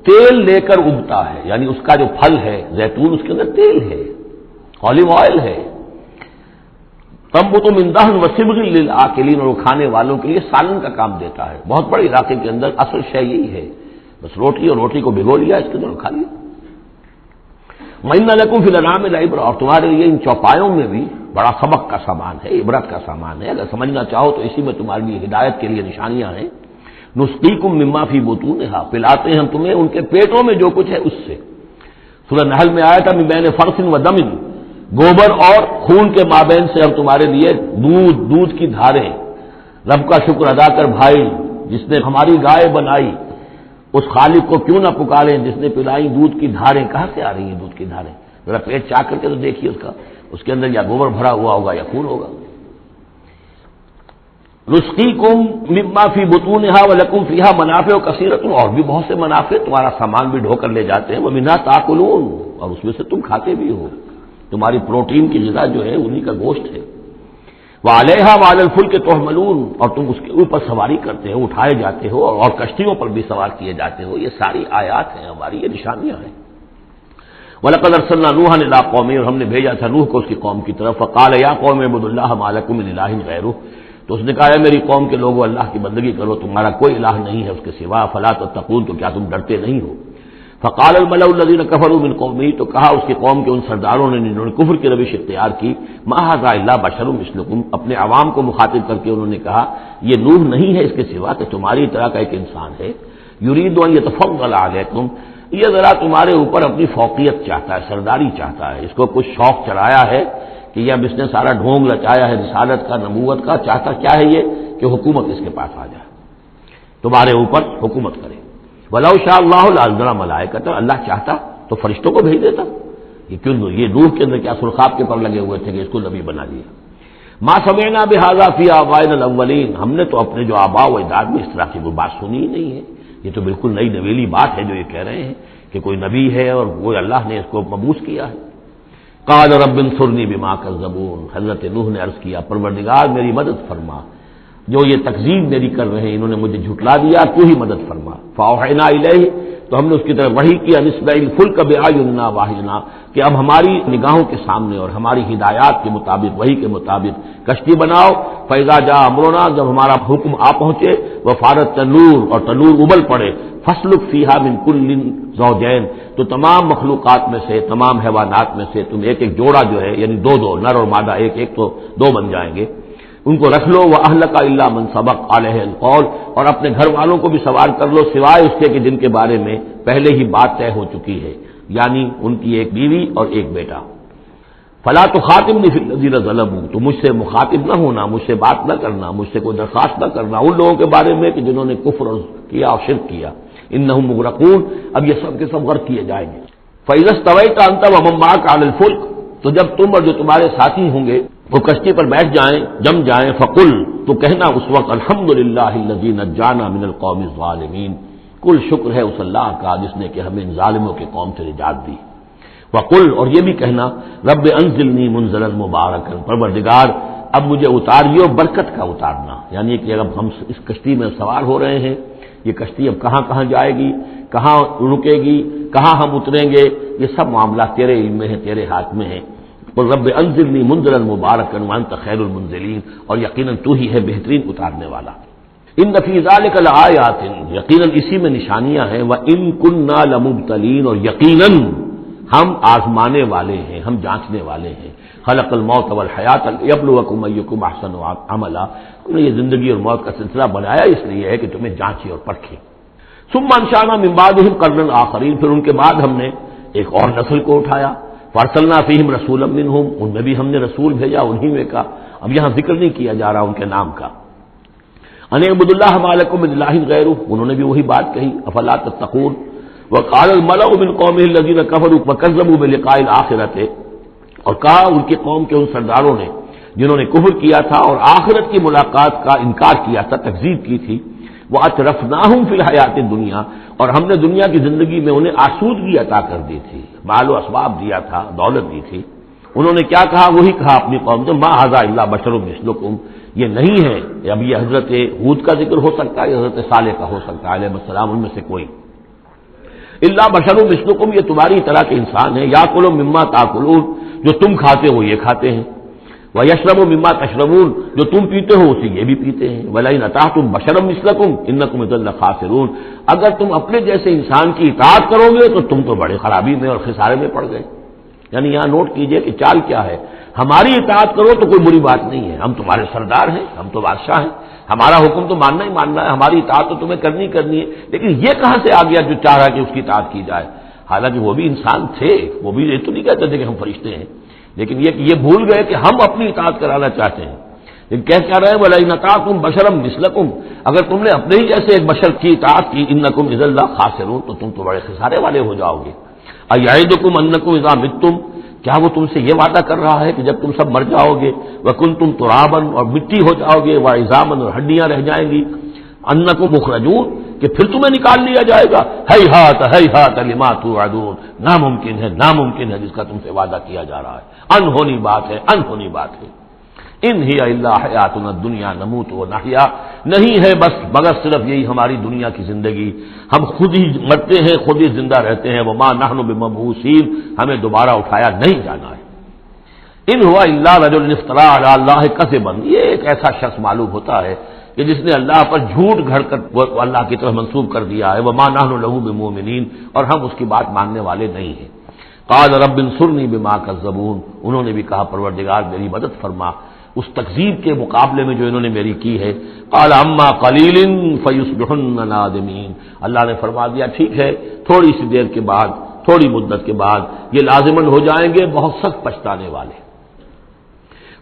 تیل لے کر اگتا ہے، یعنی اس کا جو پھل ہے زیتون، اس کے اندر تیل ہے، اولیو آئل ہے. تنبت من دہن وصبغ للآکلین، اور وہ کھانے والوں کے لیے سالن کا کام دیتا ہے. بہت بڑے علاقے کے اندر اصل شے یہی ہے، بس روٹی، اور روٹی کو بھگو لیا، اس کے اندر کھا لیا. وَإِنَّ لَكُمْ فِي الْأَنْعَامِ لَعِبْرَةً، اور تمہارے لیے ان چوپایوں میں بھی بڑا سبق کا سامان ہے، عبرت کا سامان ہے. اگر سمجھنا چاہو تو اسی میں تمہارے لیے ہدایت کے لیے نشانیاں ہیں. نُسْقِيكُم مِّمَّا فِي بُطُونِهَا، پلاتے ہیں ہم تمہیں ان کے پیٹوں میں جو کچھ ہے اس سے. سورہ نحل میں آیا تھا مِن بَيْنِ فَرْثٍ وَدَمٍ، گوبر اور خون کے مابین سے ہم تمہارے لیے دودھ کی دھاریں. رب کا شکر ادا کر بھائی، جس نے ہماری گائے بنائی، اس خالق کو کیوں نہ پکاریں جس نے پلائی دودھ کی دھاریں. کہاں سے آ رہی ہیں دودھ کی دھاریں؟ ذرا پیٹ چاک کر کے تو دیکھیے اس کے اندر یا گوبر بھرا ہوا ہوگا یا خون ہوگا. نسقیکم مما فی بطونہا ولکم فیہا منافع کثیرۃ، اور بھی بہت سے منافع، تمہارا سامان بھی ڈھو کر لے جاتے ہیں. ومنھا تاکلون، اور اس میں سے تم کھاتے بھی ہو. تمہاری پروٹین کی غذا جو ہے انہی کا گوشت ہے. وعلیہا وعلی الفلک تحملون، اور تم اس کے اوپر سواری کرتے ہو، اٹھائے جاتے ہو، اور کشتیوں پر بھی سوار کیے جاتے ہو. یہ ساری آیات ہیں ہماری، یہ نشانیاں ہیں. وَلَقَدْ أَرْسَلْنَا نُوحًا إِلَىٰ قَوْمِهِ، اور ہم نے بھیجا تھا نوح کو اس کی قوم کی طرف، فَقَالَ يَا قَوْمِ اعْبُدُوا اللَّهَ مَا لَكُم مِّنْ إِلَٰهٍ غَيْرُهُ، تو اس نے کہا ہے میری قوم کے لوگوں اللہ کی بندگی کرو، تمہارا کوئی الہ نہیں ہے اس کے سوا، فَلَا تَتَّقُونَ، تو کیا تم ڈرتے نہیں ہو؟ فقال الملأ الذين كفروا من قومه، تو کہا اس کی قوم کے ان سرداروں نے جنہوں نے کفر کی روش اختیار کی، ما ھذا الا بشر مثلکم، اپنے عوام کو مخاطب کر کے انہوں نے کہا یہ نوح نہیں ہے اس کے سوا کہ تمہاری طرح کا ایک انسان ہے، یرید ان یتفضل علیکم، یہ ذرا تمہارے اوپر اپنی فوقیت چاہتا ہے، سرداری چاہتا ہے، اس کو کچھ شوق چڑھایا ہے کہ یہ اب اس نے سارا ڈھونگ رچایا ہے رسالت کا، نبوت کا، چاہتا کیا ہے یہ کہ حکومت اس کے پاس آ جائے، تمہارے اوپر حکومت کرے۔ وَلَوْ شَاءَ اللَّهُ لَأَنزَلَ مَلَائِكَةً، اللہ چاہتا تو فرشتوں کو بھیج دیتا، یہ کیوں یہ نوح کے اندر کیا سرخاب کے پر لگے ہوئے تھے کہ اس کو نبی بنا دیا۔ مَا سَمِعْنَا بِهَٰذَا فِي آبَائِنَا الْأَوَّلِينَ، ہم نے تو اپنے جو آباء و اجداد میں اس طرح کی کوئی بات سنی ہی نہیں ہے، یہ تو بالکل نئی نویلی بات ہے جو یہ کہہ رہے ہیں کہ کوئی نبی ہے اور وہ اللہ نے اس کو مبعوث کیا ہے۔ قَالَ رَبِّ انصُرْنِی بِمَا كَذَّبُونِ، حضرت نوح نے عرض کیا پروردگار میری مدد فرما، جو یہ تکذیب میری کر رہے ہیں، انہوں نے مجھے جھٹلا دیا، تو ہی مدد فرما۔ فَأَوْحَيْنَا إِلَيْهِ، تو ہم نے اس کی طرف وحی کیا، نِسْبَئِ الْفُلْكَ بِأَعْيُنِنَا وَحْيِنَا، کہ اب ہماری نگاہوں کے سامنے اور ہماری ہدایات کے مطابق، وحی کے مطابق کشتی بناؤ، فَإِذَا جَاءَ أَمْرُنَا، جب ہمارا حکم آ پہنچے، وَفَارَتِ التَّنُّورُ، اور تنور ابل پڑے، فَاسْلُكْ فِيهَا مِن كُلٍّ زَوْجَيْنِ، تو تمام مخلوقات میں سے، تمام حیوانات میں سے تم ایک ایک جوڑا جو ہے یعنی دو دو، نر اور مادہ ایک ایک تو دو بن جائیں گے، ان کو رکھ لو، وَأَهْلَكَ إِلَّا مَن سَبَقَ عَلَيْهِ الْقَوْلُ، اور اپنے گھر والوں کو بھی سوار کر لو سوائے اس کے کہ جن کے بارے میں پہلے ہی بات طے ہو چکی ہے، یعنی ان کی ایک بیوی اور ایک بیٹا۔ فَلَا تُخَاطِبْنِي فِي الَّذِينَ ظَلَمُوا، تو مجھ سے مخاطب نہ ہونا، مجھ سے بات نہ کرنا، مجھ سے کوئی درخواست نہ کرنا ان لوگوں کے بارے میں کہ جنہوں نے کفر کیا اور شرک کیا، إِنَّهُمْ مُغْرَقُونَ، اب یہ سب کے سب غرق کیے جائیں گے۔ فَإِذَا اسْتَوَيْتَ أَنْتَ وَمَن مَّعَكَ عَلَى الْفُلْكِ، تو جب تم اور جو تمہارے ساتھی ہوں گے وہ کشتی پر بیٹھ جائیں، جم جائیں، فقل، تو کہنا اس وقت الحمدللہ الذی نجانا من القوم الظالمین، کل شکر ہے اس اللہ کا جس نے کہ ہمیں ان ظالموں کے قوم سے نجات دی۔ وقل، اور یہ بھی کہنا رب انزلنی منزلا مبارکا، پروردگار اب مجھے اتاریو برکت کا اتارنا، یعنی کہ اب ہم اس کشتی میں سوار ہو رہے ہیں، یہ کشتی اب کہاں کہاں جائے گی، کہاں رکے گی، کہاں ہم اتریں گے، یہ سب معاملات تیرے علم میں ہیں، تیرے ہاتھ میں ہیں۔ اور رب انزلنی منزلا مبارکا وانت خیر المنزلین، اور یقیناً تو ہی ہے بہترین اتارنے والا۔ ان فی ذلک لآیات، یقیناً اسی میں نشانیاں ہیں، وان کنا لمبتلین، اور یقیناً ہم آزمانے والے ہیں، ہم جانچنے والے ہیں۔ خلق الموت والحیات لیبلوکم ایکم احسن عملا، ہم نے یہ زندگی اور موت کا سلسلہ بنایا اس لیے ہے کہ تمہیں جانچے اور پرکھے۔ ثم انشأنا من بعدهم قرنا آخرین، پھر ان کے بعد ہم نے ایک اور نسل کو اٹھایا، فارسلنا فیہم رسولا منہم، ان میں بھی ہم نے رسول بھیجا انہی میں کا، اب یہاں ذکر نہیں کیا جا رہا ان کے نام کا۔ ان اعبدوا اللہ ما لکم من الہ غیرہ، انہوں نے بھی وہی بات کہی، افلا تتقون۔ وقال الملأ من قومه الذين كفروا وكذبوا بلقاء الآخرة، اور کہا ان کی قوم کے ان سرداروں نے جنہوں نے کفر کیا تھا اور آخرت کی ملاقات کا انکار کیا تھا، تکذیب کی تھی، وَأَتْرَفْنَاهُمْ فِي الْحَيَاةِ الدُّنْيَا، اور ہم نے دنیا کی زندگی میں انہیں آسودگی عطا کر دی تھی، مال و اسباب دیا تھا، دولت دی تھی۔ انہوں نے کیا کہا، وہی کہا اپنی قوم سے، مَا هَذَا إِلَّا بَشَرٌ مِثْلُكُمْ، یہ نہیں ہے، اب یہ حضرت ہود کا ذکر ہو سکتا ہے، حضرت صالح کا ہو سکتا ہے علیہ السلام، ان میں سے کوئی۔ إِلَّا بَشَرٌ مِثْلُكُمْ، یہ تمہاری طرح کے انسان ہے، یَأْکُلُ مِمَّا تَأْکُلُونَ، جو تم کھاتے ہو یہ کھاتے ہیں، وَيَشْرَبُ مِمَّا تَشْرَبُونَ، جو تم پیتے ہو اسے یہ بھی پیتے ہیں، وَلَئِنْ أَطَعْتُمْ بَشَرًا مِثْلَكُمْ إِنَّكُمْ إِذًا لَخَاسِرُونَ، اگر تم اپنے جیسے انسان کی اطاعت کرو گے تو تم تو بڑے خرابی میں اور خسارے میں پڑ گئے۔ یعنی یہاں نوٹ کیجئے کہ چال کیا ہے، ہماری اطاعت کرو تو کوئی بری بات نہیں ہے، ہم تمہارے سردار ہیں، ہم تو بادشاہ ہیں، ہمارا حکم تو ماننا ہی ماننا ہے، ہماری اطاعت تو تمہیں کرنی ہے، لیکن یہ کہاں سے آ گیا جو چاہ رہا کہ اس کی اطاعت کی جائے، حالانکہ وہ بھی انسان تھے، وہ بھی یہ تو نہیں کہتے تھے کہ ہم فرشتے ہیں، لیکن یہ بھول گئے کہ ہم اپنی اطاعت کرانا چاہتے ہیں۔ لیکن کیا رہے ہیں، وَلَئِنْ أَطَعْتُمْ بَشَرًا مِثْلَكُمْ، اگر تم نے اپنے ہی جیسے ایک بشر کی اطاعت کی، إِنَّكُمْ إِذًا لَخَاسِرُونَ، تو تم تو بڑے خسارے والے ہو جاؤ گے۔ أَيَعِدُكُمْ أَنَّكُمْ إِذَا مِتُّمْ، کیا وہ تم سے یہ وعدہ کر رہا ہے کہ جب تم سب مر جاؤ گے، وَكُنْتُمْ تُرَابًا، اور مٹی ہو جاؤ گے، وَعِظَامًا، اور ہڈیاں رہ جائیں گی، أَنَّكُمْ مُخْرَجُونَ، کہ پھر تمہیں نکال لیا جائے گا، ہیہات ہیہات لما توعدون، ناممکن ہے ناممکن ہے جس کا تم سے وعدہ کیا جا رہا ہے، انہونی بات ہے انہونی بات ہے۔ ان ہی الا حیاتنا الدنیا نموت و نحیا، نہیں ہے بس مگر صرف یہی ہماری دنیا کی زندگی، ہم خود ہی مرتے ہیں، خود ہی زندہ رہتے ہیں، وما نحن بمبعوثین، ہمیں دوبارہ اٹھایا نہیں جانا ہے۔ ان ہوا الا رجل افترا علی اللہ کذبا، یہ ایک ایسا شخص معلوم ہوتا ہے کہ جس نے اللہ پر جھوٹ گھڑ کر وہ اللہ کی طرف منسوب کر دیا ہے، وما نحن له بمؤمنین، اور ہم اس کی بات ماننے والے نہیں ہیں۔ قال رب انصرنی بما کذبون، انہوں نے بھی کہا پروردگار میری مدد فرما اس تکذیب کے مقابلے میں جو انہوں نے میری کی ہے۔ قال اما قلیل فیصبحن نادمین، اللہ نے فرما دیا ٹھیک ہے تھوڑی سی دیر کے بعد، تھوڑی مدت کے بعد یہ لازماً ہو جائیں گے بہت سخت پچھتانے والے۔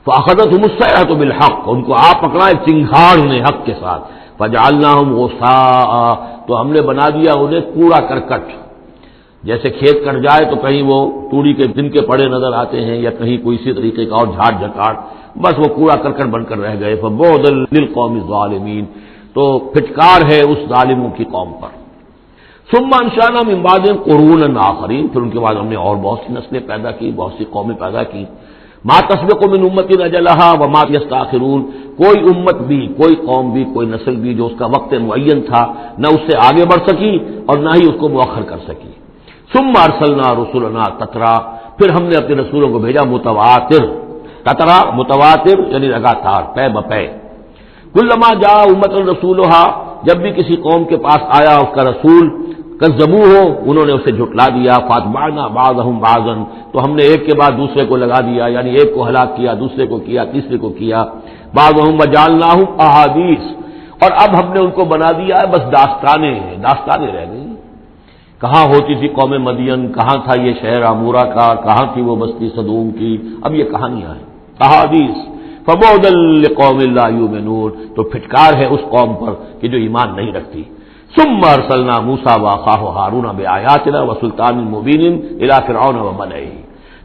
فاخذتهم الصیحۃ بالحق، ان کو آپ پکڑا ایک چنگھاڑ نے حق کے ساتھ، فجعلناهم غثاء، تو ہم نے بنا دیا انہیں کوڑا کرکٹ، جیسے کھیت کٹ جائے تو کہیں وہ توڑی کے دن کے پڑے نظر آتے ہیں یا کہیں کوئی اسی طریقے کا اور جھاڑ جھکاڑ، بس وہ کوڑا کرکٹ بن کر رہ گئے۔ فبعدا للقوم الظالمین، تو پھٹکار ہے اس ظالموں کی قوم پر۔ ثم انشأنا من بعدهم قرونا آخرین، پھر ان کے بعد ہم نے اور بہت سی نسلیں پیدا کی، بہت سی قومیں پیدا کی۔ ما تسبق من امت اجلها وما يستاخرون، کوئی امت بھی، کوئی قوم بھی، کوئی نسل بھی جو اس کا وقت معین تھا نہ اس سے آگے بڑھ سکی اور نہ ہی اس کو مؤخر کر سکی۔ ثم ارسلنا رسلنا تترا، پھر ہم نے اپنے رسولوں کو بھیجا متواتر، تترا متواتر یعنی لگاتار، پے بپے۔ کلما جاء امۃ رسولها، جب بھی کسی قوم کے پاس آیا اس کا رسول، کذبوہ، انہوں نے اسے جھٹلا دیا، فاتبعنا بعضهم بعضا، تو ہم نے ایک کے بعد دوسرے کو لگا دیا، یعنی ایک کو ہلاک کیا، دوسرے کو کیا، تیسرے کو کیا۔ بعضهم وجعلناهم احادیث، اور اب ہم نے ان کو بنا دیا ہے بس داستانیں ہیں، داستانیں رہ گئی۔ کہاں ہوتی تھی قوم مدین، کہاں تھا یہ شہر عمورہ کا، کہاں تھی وہ بستی صدوم کی، اب یہ کہانیاں ہیں، احادیث۔ فبعدا لقوم لا یؤمنون، تو پھٹکار ہے اس قوم پر کہ جو ایمان نہیں رکھتی۔ ثم ارسلنا موسیٰ واخاہ ہارون بآیاتنا وسلطان مبین الی فرعون وملئہ،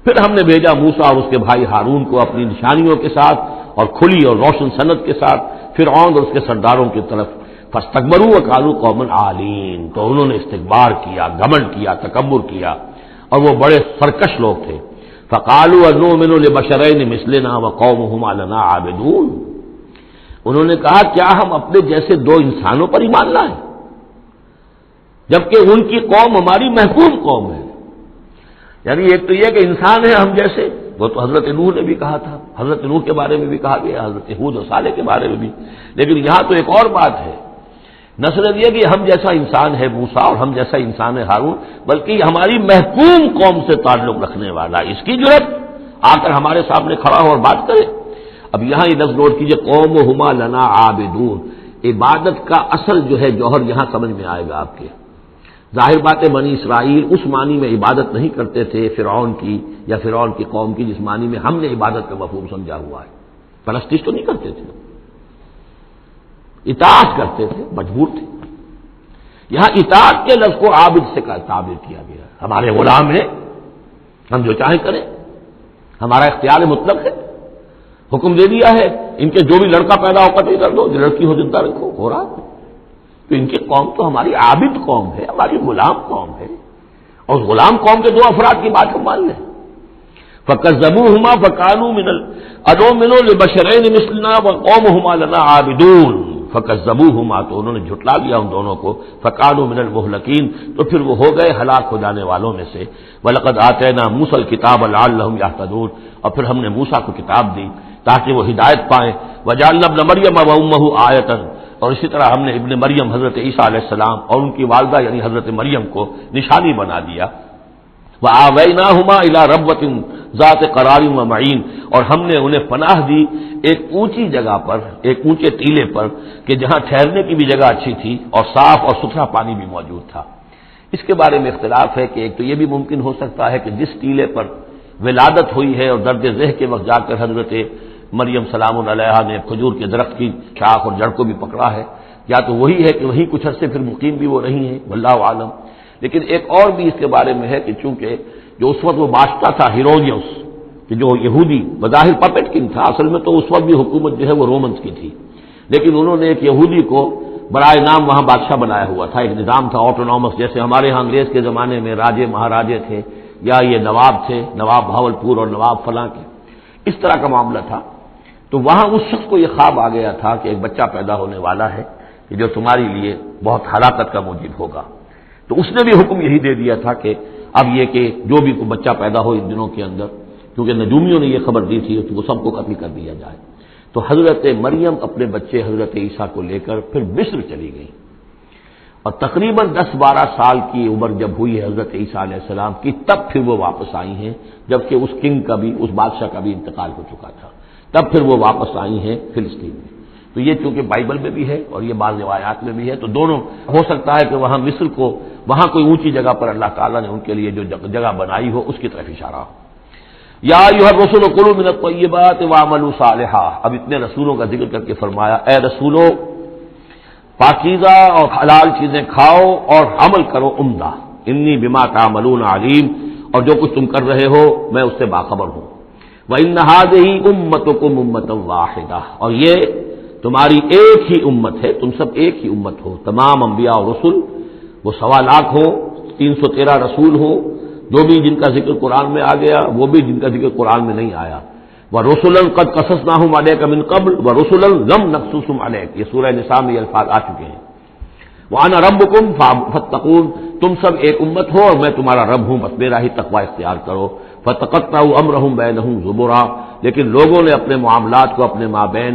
پھر ہم نے بھیجا موسیٰ اور اس کے بھائی ہارون کو اپنی نشانیوں کے ساتھ اور کھلی اور روشن سند کے ساتھ فرعون اور اس کے سرداروں کی طرف۔ فاستکبروا وقالوا قوم عالین، تو انہوں نے استکبار کیا، گھمنڈ کیا، تکبر کیا، اور وہ بڑے سرکش لوگ تھے۔ فقالوا انؤمن لبشرین مثلنا وقومهما لنا عابدون، انہوں نے کہا کیا ہم اپنے جیسے دو انسانوں پر ایمان لائیں جبکہ ان کی قوم ہماری محکوم قوم ہے۔ یعنی ایک تو یہ کہ انسان ہے ہم جیسے، وہ تو حضرت نوح نے بھی کہا تھا، حضرت نوح کے بارے میں بھی کہا گیا، حضرت ہود و صالح کے بارے میں بھی، لیکن یہاں تو ایک اور بات ہے، نہ صرف یہ کہ ہم جیسا انسان ہے موسیٰ اور ہم جیسا انسان ہے ہارون، بلکہ ہماری محکوم قوم سے تعلق رکھنے والا، اس کی جرت آ کر ہمارے سامنے کھڑا ہو اور بات کرے۔ اب یہاں یہ لفظ نوٹ کیجئے، قومہما لنا عابدون، عبادت کا اصل جو ہے جوہر یہاں سمجھ میں آئے گا آپ کے۔ ظاہر بات ہے بنی اسرائیل اس معنی میں عبادت نہیں کرتے تھے فرعون کی یا فرعون کی قوم کی جس معنی میں ہم نے عبادت کا مفہوم سمجھا ہوا ہے، پرستش تو نہیں کرتے تھے، اطاعت کرتے تھے، مجبور تھے۔ یہاں اطاعت کے لفظ کو عابد سے تعبیر کیا گیا ہے، ہمارے غلام ہیں، ہم جو چاہیں کریں، ہمارا اختیار مطلق ہے، حکم دے دیا ہے ان کے جو بھی لڑکا پیدا ہو قتل کر دو، جو لڑکی ہو زندہ رکھو، ہو رہا ہے۔ تو ان کی قوم تو ہماری عابد قوم ہے، ہماری غلام قوم ہے، اور اس غلام قوم کے دو افراد کی بات ہم مان لیں۔ فکذبوہما فکانوا من انؤمن لبشرین مثلنا وقومہما لنا عابدون، فکذبوہما، تو انہوں نے جھٹلا دیا ان دونوں کو، فکانوا من المہلکین، تو پھر وہ ہو گئے ہلاک ہو جانے والوں میں سے۔ ولقد آتینا موسیٰ الکتاب لعلہم یہتدون، اور پھر ہم نے موسیٰ کو کتاب دی تاکہ وہ ہدایت پائیں۔ وجعلنا ابن مریم وامہ آیۃ، اور اسی طرح ہم نے ابن مریم حضرت عیسیٰ علیہ السلام اور ان کی والدہ یعنی حضرت مریم کو نشانی بنا دیا۔ وآویناہما الی ربوۃ ذات قرار ومعین، اور ہم نے انہیں پناہ دی ایک اونچی جگہ پر، ایک اونچے ٹیلے پر کہ جہاں ٹھہرنے کی بھی جگہ اچھی تھی اور صاف اور ستھرا پانی بھی موجود تھا۔ اس کے بارے میں اختلاف ہے کہ ایک تو یہ بھی ممکن ہو سکتا ہے کہ جس ٹیلے پر ولادت ہوئی ہے اور درد ذہ کے وقت جا کر حضرت مریم سلام علیہا نے کھجور کے درخت کی شاخ اور جڑ کو بھی پکڑا ہے، یا تو وہی ہے کہ وہی کچھ عرصے پھر مقیم بھی وہ رہی ہیں، واللہ عالم۔ لیکن ایک اور بھی اس کے بارے میں ہے کہ چونکہ جو اس وقت وہ بادشاہ تھا ہیرودیوس، کہ جو یہودی بظاہر پپٹ کنگ تھا، اصل میں تو اس وقت بھی حکومت جو ہے وہ رومنز کی تھی، لیکن انہوں نے ایک یہودی کو برائے نام وہاں بادشاہ بنایا ہوا تھا، ایک نظام تھا آٹونومس، جیسے ہمارے ہاں انگریز کے زمانے میں راجے مہاراجے تھے یا یہ نواب تھے، نواب بھاولپور اور نواب فلاں کے، اس طرح کا معاملہ تھا۔ تو وہاں اس شخص کو یہ خواب آ گیا تھا کہ ایک بچہ پیدا ہونے والا ہے کہ جو تمہارے لیے بہت ہلاکت کا موجب ہوگا. تو اس نے بھی حکم یہی دے دیا تھا کہ اب یہ کہ جو بھی کوئی بچہ پیدا ہو ان دنوں کے اندر، کیونکہ نجومیوں نے یہ خبر دی تھی تو وہ سب کو قتل کر دیا جائے. تو حضرت مریم اپنے بچے حضرت عیسیٰ کو لے کر پھر مصر چلی گئی، اور تقریباً 10-12 سال کی عمر جب ہوئی ہے حضرت عیسیٰ علیہ السلام کی، تب پھر وہ واپس آئی ہیں، جبکہ اس کنگ کا بھی، اس بادشاہ کا بھی انتقال ہو چکا تھا. تب پھر وہ واپس آئی ہیں فلسطین میں. تو یہ چونکہ بائبل میں بھی ہے اور یہ بعض روایات میں بھی ہے، تو دونوں ہو سکتا ہے کہ وہاں مصر کو، وہاں کوئی اونچی جگہ پر اللہ تعالیٰ نے ان کے لیے جو جگہ بنائی ہو اس کی طرف اشارہ ہو. یا ایھا الرسل کلوا من الطیبات واعملوا صالحا. اب اتنے رسولوں کا ذکر کر کے فرمایا اے رسولو، پاکیزہ اور حلال چیزیں کھاؤ اور عمل کرو عمدہ. انی بما تعملون علیم، اور جو کچھ تم کر رہے ہو میں اس سے باخبر ہوں. وَإِنَّ هَٰذِهِ أُمَّتُكُمْ أُمَّةً وَاحِدَةً، اور یہ تمہاری ایک ہی امت ہے، تم سب ایک ہی امت ہو. تمام انبیاء اور رسل، وہ 1.25 لاکھ ہو، 313 رسول ہو، جو بھی جن کا ذکر قرآن میں آ گیا، وہ بھی جن کا ذکر قرآن میں نہیں آیا. وَرُسُلًا قَدْ قَصَصْنَاهُمْ عَلَيْكَ مِن قَبْلُ وَرُسُلًا لَّمْ نَقْصُصْهُمْ عَلَيْكَ، یہ سورہ نساء میں یہ الفاظ آ چکے ہیں. وَأَنَا رَبُّكُمْ فَاتَّقُونِ، تم سب ایک امت ہو اور میں تمہارا رب ہوں، بس میرا ہی تقوی اختیار کرو. فَتَقَطَّعُوا أَمْرَهُمْ بَيْنَهُمْ زُبُرًا، لیکن لوگوں نے اپنے معاملات کو اپنے مابین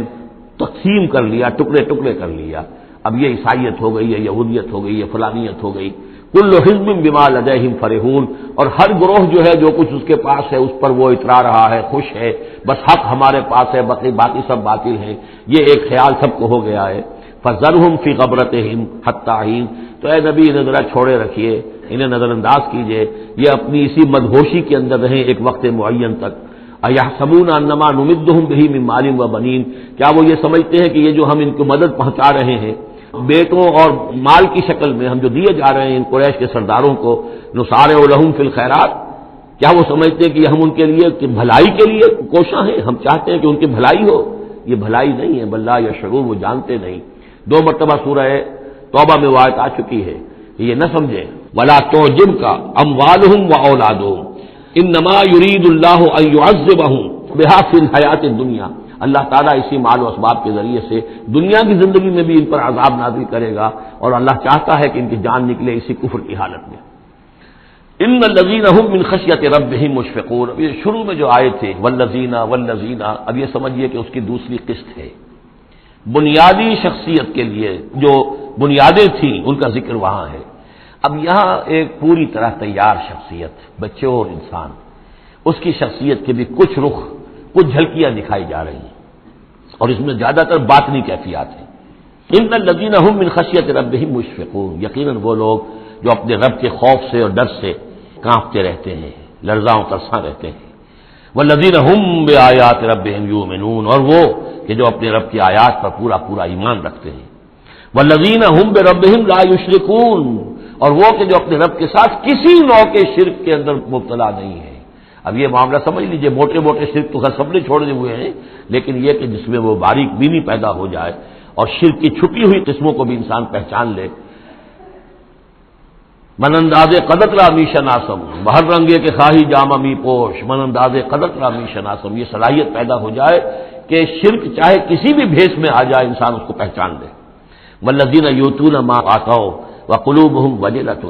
تقسیم کر لیا، ٹکڑے ٹکڑے کر لیا. اب یہ عیسائیت ہو گئی، یہ یہودیت ہو گئی، یہ فلانیت ہو گئی. کل حزب بما لدیہم فرحون، اور ہر گروہ جو ہے جو کچھ اس کے پاس ہے اس پر وہ اترا رہا ہے، خوش ہے، بس حق ہمارے پاس ہے، باقی سب باطل ہیں، یہ ایک خیال سب کو ہو گیا ہے. فذرہم فی غبرتہم حتی حین، تو اے نبی انہیں ذرا چھوڑے رکھیے، انہیں نظر انداز کیجیے، یہ اپنی اسی مدہوشی کے اندر رہیں ایک وقت معین تک. ایحسبون انما نمدہم بہ من مال و بنین، کیا وہ یہ سمجھتے ہیں کہ یہ جو ہم ان کو مدد پہنچا رہے ہیں بیٹوں اور مال کی شکل میں، ہم جو دیے جا رہے ہیں ان قریش کے سرداروں کو، نسارع لہم فی الخیرات، کیا وہ سمجھتے ہیں کہ ہم ان کے لیے بھلائی کے لیے کوشاں ہیں، ہم چاہتے ہیں کہ ان کی بھلائی ہو؟ یہ بھلائی نہیں ہے، بل لا یشعرون، وہ جانتے نہیں. 2 مرتبہ سورہ توبہ میں وہ آیت آ چکی ہے کہ یہ نہ سمجھیں. ولا تعجبک اموالہم واولادہم انما یرید اللہ ان یعذبہم بہا فی الحیات الدنیا، اللہ تعالیٰ اسی مال و اسباب کے ذریعے سے دنیا کی زندگی میں بھی ان پر عذاب نازل کرے گا، اور اللہ چاہتا ہے کہ ان کی جان نکلے اسی کفر کی حالت میں. ان الذین هم من خشیۃ ربہم مشفقون، اب یہ شروع میں جو آئے تھے والذین، اب یہ سمجھیے کہ اس کی دوسری قسط ہے. بنیادی شخصیت کے لیے جو بنیادیں تھیں ان کا ذکر وہاں ہے. اب یہاں ایک پوری طرح تیار شخصیت، بچے اور انسان، اس کی شخصیت کے بھی کچھ رخ، کچھ جھلکیاں دکھائی جا رہی ہیں، اور اس میں زیادہ تر باطنی کیفیات ہیں. ان الذین هم من خشیۃ ربہم مشفقون، یقیناً وہ لوگ جو اپنے رب کے خوف سے اور ڈر سے کانپتے رہتے ہیں، لرزاں و ترساں رہتے ہیں. والذین هم بآیات ربہم یؤمنون، اور وہ کہ جو اپنے رب کی آیات پر پورا ایمان رکھتے ہیں. والذین هم بربہم لا یشرکون، اور وہ کہ جو اپنے رب کے ساتھ کسی نوع کے شرک کے اندر مبتلا نہیں ہے. اب یہ معاملہ سمجھ لیجئے، موٹے شرک تو خیر سب نے چھوڑے ہوئے ہیں، لیکن یہ کہ جس میں وہ باریک بینی پیدا ہو جائے اور شرک کی چھپی ہوئی قسموں کو بھی انسان پہچان لے. من انداز قدر را می شناسم، بہر رنگے کے خواہی جامہ می پوش، من انداز قدر را می شناسم، یہ صلاحیت پیدا ہو جائے کہ شرک چاہے کسی بھی بھیس میں آ جائے انسان اس کو پہچان لے. والذین یؤتون ما آتوا وقلوبہم وجلۃ،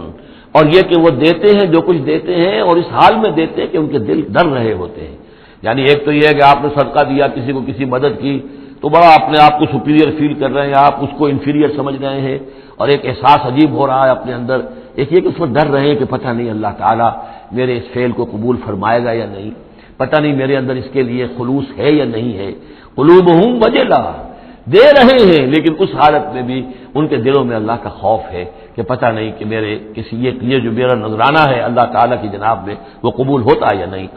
اور یہ کہ وہ دیتے ہیں جو کچھ دیتے ہیں اور اس حال میں دیتے ہیں کہ ان کے دل ڈر رہے ہوتے ہیں. یعنی ایک تو یہ ہے کہ آپ نے صدقہ دیا، کسی کو کسی مدد کی تو بڑا اپنے آپ کو سپیریئر فیل کر رہے ہیں، آپ اس کو انفیریئر سمجھ رہے ہیں، اور ایک احساس عجیب ہو رہا ہے اپنے اندر. ایک یہ کہ اس میں ڈر رہے ہیں کہ پتہ نہیں اللہ تعالیٰ میرے اس فعل کو قبول فرمائے گا یا نہیں، پتہ نہیں میرے اندر اس کے لیے خلوص ہے یا نہیں ہے. قلوبہم وجلہ، دے رہے ہیں لیکن اس حالت میں بھی ان کے دلوں میں اللہ کا خوف ہے کہ پتہ نہیں کہ میرے کسی یہ جو میرا نذرانہ ہے اللہ تعالیٰ کی جناب میں وہ قبول ہوتا یا نہیں.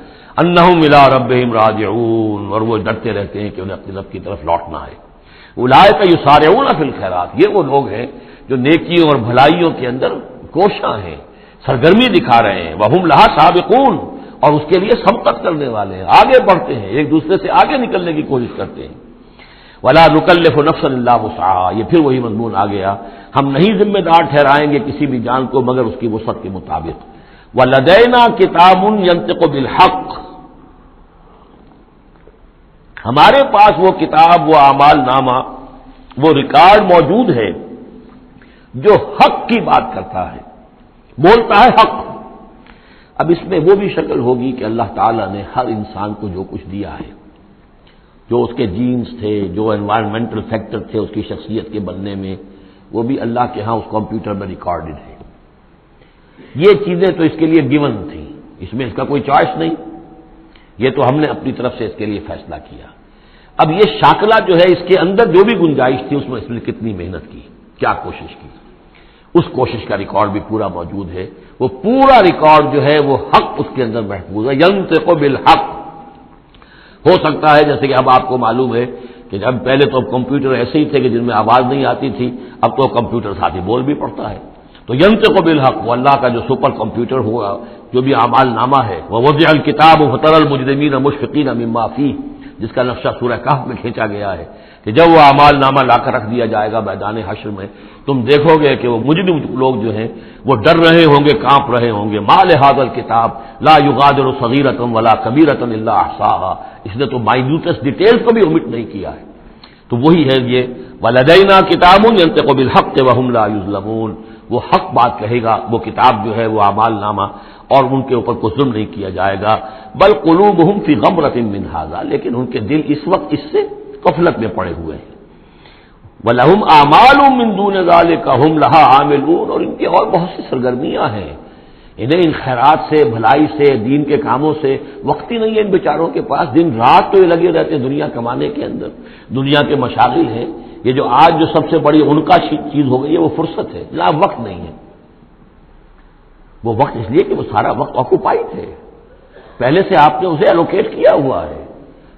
انہم الی ربہم راجعون، اور وہ ڈرتے رہتے ہیں کہ انہیں اپنے رب کی طرف لوٹنا ہے. اولئک یسارعون فی الخیرات، یہ وہ لوگ ہیں جو نیکیوں اور بھلائیوں کے اندر کوشاں ہیں، سرگرمی دکھا رہے ہیں. وہم لہا سابقون، اور اس کے لیے سبقت کرنے والے ہیں، آگے بڑھتے ہیں، ایک دوسرے سے آگے نکلنے کی کوشش کرتے ہیں. ولا نکلف نفسا الا وسعها، یہ پھر وہی مضمون آ گیا، ہم نہیں ذمہ دار ٹھہرائیں گے کسی بھی جان کو مگر اس کی وسعت کے مطابق. ولدینا کتاب ینطق بالحق، ہمارے پاس وہ کتاب، وہ اعمال نامہ، وہ ریکارڈ موجود ہے جو حق کی بات کرتا ہے، بولتا ہے حق۔ اب اس میں وہ بھی شکل ہوگی کہ اللہ تعالیٰ نے ہر انسان کو جو کچھ دیا ہے، جو اس کے جینز تھے، جو انوائرمنٹل فیکٹر تھے اس کی شخصیت کے بننے میں، وہ بھی اللہ کے ہاں اس کمپیوٹر میں ریکارڈڈ ہے۔ یہ چیزیں تو اس کے لیے گیون تھیں، اس میں اس کا کوئی چوائس نہیں، یہ تو ہم نے اپنی طرف سے اس کے لیے فیصلہ کیا۔ اب یہ شاکلہ جو ہے، اس کے اندر جو بھی گنجائش تھی اس میں اس نے کتنی محنت کی، کیا کوشش کی، اس کوشش کا ریکارڈ بھی پورا موجود ہے۔ وہ پورا ریکارڈ جو ہے وہ حق اس کے اندر محفوظ ہے، ینطق بالحق۔ ہو سکتا ہے جیسے کہ اب آپ کو معلوم ہے کہ جب پہلے تو کمپیوٹر ایسے ہی تھے کہ جن میں آواز نہیں آتی تھی، اب تو کمپیوٹر ساتھ ہی بول بھی پڑتا ہے، تو ینطق بالحق وہ اللہ کا جو سپر کمپیوٹر ہوا، جو بھی اعمال نامہ ہے، وہ وضع الکتاب فتری المجرمین مشفقین مما فیہ، جس کا نقشہ سورہ کہف میں کھینچا گیا ہے کہ جب وہ اعمال نامہ لا کر رکھ دیا جائے گا میدان حشر میں، تم دیکھو گے کہ وہ مجرم لوگ جو ہیں وہ ڈر رہے ہوں گے، کانپ رہے ہوں گے، ما لہذا الکتاب لا یغادر صغیرۃ ولا کبیرۃ الا احصاها، اس نے تو مائنیوٹس ڈیٹیلز کو بھی omit نہیں کیا ہے۔ تو وہی ہے یہ ولدینا کتاب ینطق بالحق وهم لا یظلمون، وہ حق بات کہے گا، وہ کتاب جو ہے وہ اعمال نامہ، اور ان کے اوپر کوئی ظلم نہیں کیا جائے گا۔ بل قلوبہم فی غمرۃ من ھذا، لیکن ان کے دل اس وقت اس سے غفلت میں پڑے ہوئے ہیں۔ وَلَهُمْ أَعْمَالٌ مِّن دُونِ ذَلِكَ هُمْ لَهَا عَامِلُونَ، اور ان کی اور بہت سی سرگرمیاں ہیں، انہیں ان خیرات سے، بھلائی سے، دین کے کاموں سے وقت ہی نہیں ہے ان بیچاروں کے پاس، دن رات تو یہ لگے رہتے ہیں دنیا کمانے کے اندر، دنیا کے مشاغل ہیں۔ یہ جو آج جو سب سے بڑی ان کا چیز ہو گئی ہے وہ فرصت ہے، لا وقت نہیں ہے۔ وہ وقت اس لیے کہ وہ سارا وقت آکوپائڈ ہے، پہلے سے آپ نے اسے الوکیٹ کیا ہوا ہے،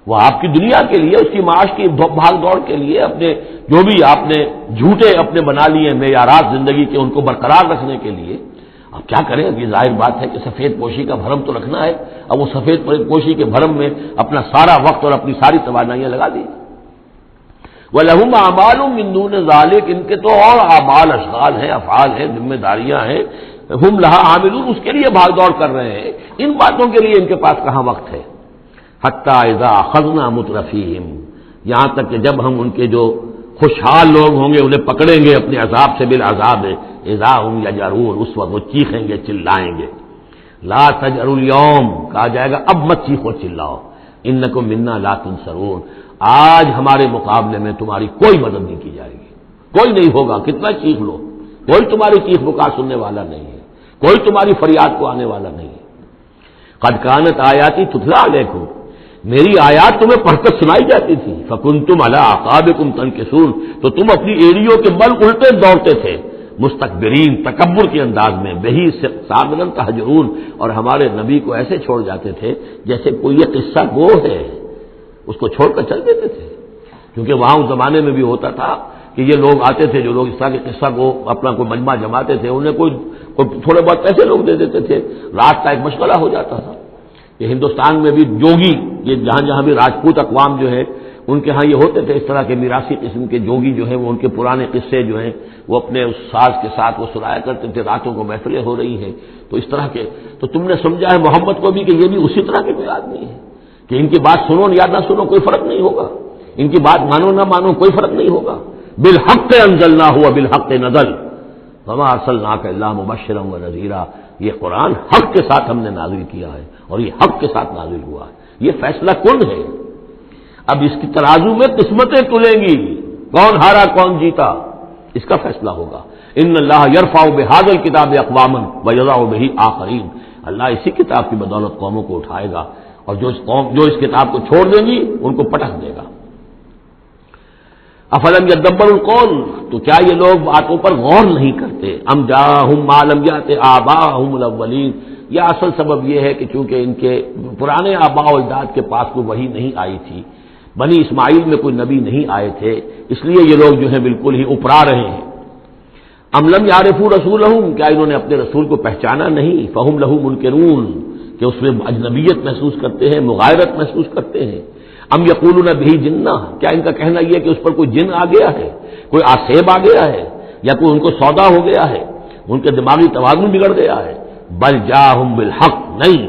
وہ آپ کی دنیا کے لیے، اس کی معاش کی بھاگ دوڑ کے لیے، اپنے جو بھی آپ نے جھوٹے اپنے بنا لیے معیارات زندگی کے ان کو برقرار رکھنے کے لیے۔ اب کیا کریں، اب یہ ظاہر بات ہے کہ سفید پوشی کا بھرم تو رکھنا ہے، اب وہ سفید پوشی کے بھرم میں اپنا سارا وقت اور اپنی ساری توانائیاں لگا دی۔ وَلَهُمْ أَعْمَالٌ مِّن دُونِ ذَلِكَ، ان کے تو اور اعمال، اشغال ہیں، افعال ہیں، ذمہ داریاں ہیں، ہم لہا عاملون، اس کے لیے بھاگ دوڑ کر رہے ہیں، ان باتوں کے لیے ان کے پاس کہاں وقت ہے۔ حتیٰ اذا اخذنا مترفیہم، یہاں تک کہ جب ہم ان کے جو خوشحال لوگ ہوں گے انہیں پکڑیں گے اپنے عذاب سے، بالعذاب اذا ہم یجرون، اس وقت وہ چیخیں گے، چلائیں گے۔ لا تجروا اليوم، کہا جائے گا اب مت چیخو چلاؤ، انکم منا لا تنصرون، آج ہمارے مقابلے میں تمہاری کوئی مدد نہیں کی جائے گی، کوئی نہیں ہوگا، کتنا چیخ لو، کوئی تمہاری چیخ پکار سننے والا نہیں ہے، کوئی تمہاری فریاد کو آنے والا نہیں ہے۔ قد کانت آیاتی تتلی علیکم، میری آیات تمہیں پڑھ کر سنائی جاتی تھی، فکنتم علی اعقابکم تنکصون، تو تم اپنی ایڑیوں کے بل الٹے دوڑتے تھے، مستکبرین، تکبر کے انداز میں، بہی سامنا تہجرون، اور ہمارے نبی کو ایسے چھوڑ جاتے تھے جیسے کوئی یہ قصہ گو ہے، اس کو چھوڑ کر چل دیتے تھے، کیونکہ وہاں اس زمانے میں بھی ہوتا تھا کہ یہ لوگ آتے تھے، جو لوگ اس طرح کے قصہ کو اپنا کوئی مجمع جماتے تھے، انہیں کوئی تھوڑے بہت پیسے لوگ دے دیتے تھے، رات کا ایک مشغلہ ہو جاتا تھا۔ یہ ہندوستان میں بھی جوگی، یہ جہاں جہاں بھی راجپوت اقوام جو ہے ان کے ہاں یہ ہوتے تھے، اس طرح کے میراثی قسم کے جوگی جو ہیں وہ ان کے پرانے قصے جو ہیں وہ اپنے اس ساز کے ساتھ وہ سنایا کرتے تھے، راتوں کو محفلیں ہو رہی ہیں، تو اس طرح کے، تو تم نے سمجھا ہے محمد کو بھی کہ یہ بھی اسی طرح کے کوئی آدمی ہے کہ ان کی بات سنو یا نہ سنو کوئی فرق نہیں ہوگا، ان کی بات مانو نہ مانو کوئی فرق نہیں ہوگا۔ بالحق انزلناہ وبالحق نزل وما ارسلناک الا مبشرا ونذیرا، یہ قرآن حق کے ساتھ ہم نے نازل کیا ہے اور یہ حق کے ساتھ نازل ہوا ہے، یہ فیصلہ کن ہے۔ اب اس کی ترازو میں قسمتیں تلیں گی، کون ہارا کون جیتا اس کا فیصلہ ہوگا۔ ان اللہ یرفع بہذا الکتاب اقواما ویضع بہ آخرین، اللہ اسی کتاب کی بدولت قوموں کو اٹھائے گا، اور جو اس کتاب کو چھوڑ دیں گی ان کو پٹک دے گا۔ افلم یدبروا القول، تو کیا یہ لوگ باتوں پر غور نہیں کرتے؟ ام جاءہم ما لم یأت آباءہم الاولین، یہ اصل سبب یہ ہے کہ چونکہ ان کے پرانے آباء و اجداد کے پاس کوئی وحی نہیں آئی تھی، بنی اسماعیل میں کوئی نبی نہیں آئے تھے، اس لیے یہ لوگ جو ہیں بالکل ہی اپرا رہے ہیں۔ ام لم یعرفوا رسولہم، کیا انہوں نے اپنے رسول کو پہچانا نہیں؟ فہم لہ منکرون، کہ اس میں اجنبیت محسوس کرتے ہیں، مغایرت محسوس کرتے ہیں۔ ام یقولون بہ جنہ، کیا ان کا کہنا یہ ہے کہ اس پر کوئی جن آ گیا ہے، کوئی آسیب آ گیا ہے، یا کوئی ان کو سودا ہو گیا ہے، ان کے دماغی توازن بگڑ گیا ہے۔ بل جاءہم بالحق، نہیں،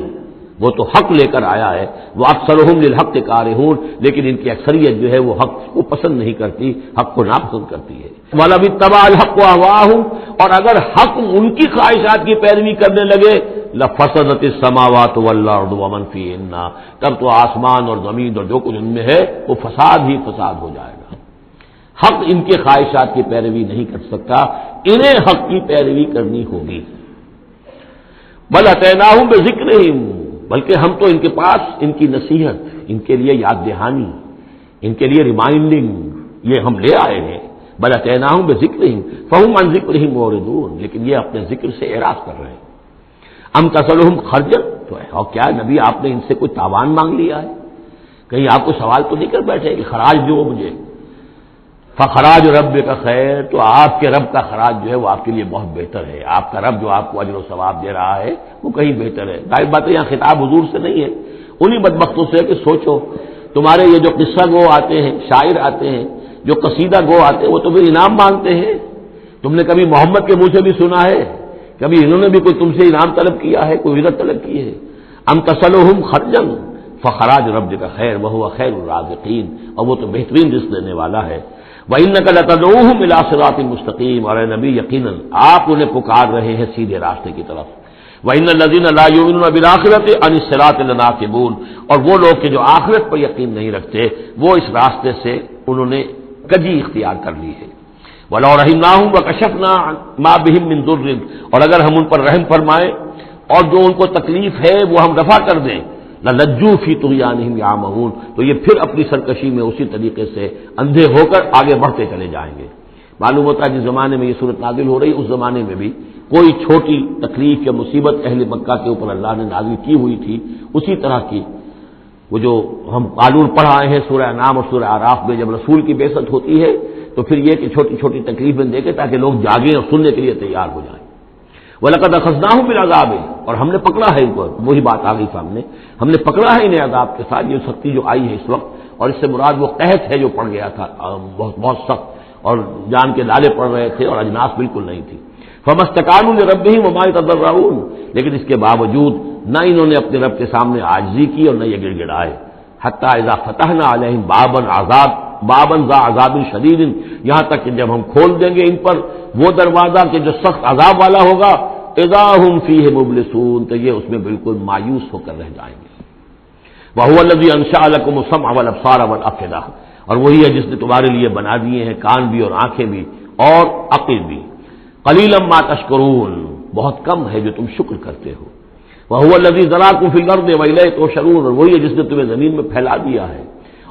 وہ تو حق لے کر آیا ہے. وہ اکثرہم للحق کارہون، لیکن ان کی اکثریت جو ہے وہ حق کو پسند نہیں کرتی، حق کو ناپسند کرتی ہے. وَلَوِ اتَّبَعَ الْحَقُّ أَهْوَاءَهُمْ، اور اگر حق ان کی خواہشات کی پیروی کرنے لگے لَفَسَدَتِ السَّمَاوَاتُ وَالْأَرْضُ وَمَنْ فِيهِنَّ، تب تو آسمان اور زمین اور جو کچھ ان میں ہے وہ فساد ہی فساد ہو جائے گا. حق ان کے خواہشات کی پیروی نہیں کر سکتا، انہیں حق کی پیروی کرنی ہوگی. بل اتیناہم بذکرہم، بلکہ ہم تو ان کے پاس ان کی نصیحت، ان کے لیے یاد دہانی، ان کے لیے ریمائنڈنگ یہ ہم لے آئے ہیں. بل اتیناہم بذکرہم فہم عن ذکرہم معرضون، لیکن یہ اپنے ذکر سے اعراض کر رہے ہیں. ام تسألہم خرجا، تو اور کیا نبی آپ نے ان سے کوئی تاوان مانگ لیا ہے؟ کہیں آپ کو سوال تو نہیں کر بیٹھے کہ خراج دو مجھے؟ فخراج رب کا خیر، تو آپ کے رب کا خراج جو ہے وہ آپ کے لیے بہت بہتر ہے. آپ کا رب جو آپ کو اجر و ثواب دے رہا ہے وہ کہیں بہتر ہے. ظاہر بات ہے یہاں خطاب حضور سے نہیں ہے، انہی بدبختوں سے کہ سوچو تمہارے یہ جو قصہ گو آتے ہیں، شاعر آتے ہیں، جو قصیدہ گو آتے ہیں، وہ تو پھر انعام مانگتے ہیں. تم نے کبھی محمد کے منہ سے بھی سنا ہے؟ کبھی انہوں نے بھی کوئی تم سے انعام طلب کیا ہے، کوئی عزت طلب کی ہے؟ ام تسألہم خرجا فخراج رب کا خیر وہو خیر الرازقین، اور وہ تو بہترین رزق دینے والا ہے. وَإِنَّكَ لَتَدْعُوهُمْ إِلَىٰ صِرَاطٍ مُّسْتَقِيمٍ، اور اے نبی یقیناً آپ انہیں پکار رہے ہیں سیدھے راستے کی طرف. وَإِنَّ الَّذِينَ لَا يُؤْمِنُونَ بِالْآخِرَةِ عَنِ الصِّرَاطِ لَنَاكِبُونَ، اور وہ لوگ کہ جو آخرت پر یقین نہیں رکھتے وہ اس راستے سے انہوں نے کجی اختیار کر لی ہے. وَلَوْ رَحِمْنَاهُمْ وَكَشَفْنَا مَا بِهِم مِّن ضُرٍّ، اور اگر ہم ان پر رحم فرمائیں اور جو ان کو تکلیف ہے وہ ہم رفع کر دیں، لَلَجُّوا فِي طُغْيَانِهِمْ يَعْمَهُونَ، تو یہ پھر اپنی سرکشی میں اسی طریقے سے اندھے ہو کر آگے بڑھتے چلے جائیں گے. معلوم ہوتا ہے جس زمانے میں یہ صورت نازل ہو رہی، اس زمانے میں بھی کوئی چھوٹی تکلیف یا مصیبت اہل مکہ کے اوپر اللہ نے نازل کی ہوئی تھی اسی طرح کی. وہ جو ہم قانون پڑھ آئے ہیں سورہ انعام اور سورہ اعراف میں، جب رسول کی بعثت ہوتی ہے تو پھر یہ کہ چھوٹی چھوٹی تکلیفیں دے کے تاکہ لوگ جاگیں اور سننے کے لیے تیار ہو جائیں. وَلَقَدْ أَخَذْنَاهُم بِالْعَذَابِ، اور ہم نے پکڑا ہے ان کو، وہی بات آ گئی سامنے، ہم نے پکڑا ہے انہیں عذاب کے ساتھ. یہ سختی جو آئی ہے اس وقت، اور اس سے مراد وہ قحط ہے جو پڑ گیا تھا بہت بہت سخت، اور جان کے لالے پڑ رہے تھے اور اجناس بالکل نہیں تھی. فَمَا اسْتَكَانُوا لِرَبِّهِمْ وَمَا يَتَضَرَّعُونَ، لیکن اس کے باوجود نہ انہوں نے اپنے رب کے سامنے عاجزی کی اور نہ یہ گڑ گڑائے. حَتَّىٰ إِذَا فَتَحْنَا عَلَيْهِمْ بابًا ذا عذاب شدید، یہاں تک کہ جب ہم کھول دیں گے ان پر وہ دروازہ کہ جو سخت عذاب والا ہوگا، اذا هم فیہ مبلسون، تو یہ اس میں بالکل مایوس ہو کر رہ جائیں گے. وَهُوَ الَّذِي أَنشَأَ لَكُمُ السَّمْعَ وَالْأَبْصَارَ وَالْأَفْئِدَةَ، اور وہی ہے جس نے تمہارے لیے بنا دیے ہیں کان بھی اور آنکھیں بھی اور عقل بھی. قَلِيلًا مَا تَشْكُرُونَ، بہت کم ہے جو تم شکر کرتے ہو. وَهُوَ الَّذِي ذَرَاكُمْ فِي الْأَرْضِ وَإِلَيْهِ تُحْشَرُونَ، اور وہی ہے جس نے تمہیں زمین میں پھیلا دیا ہے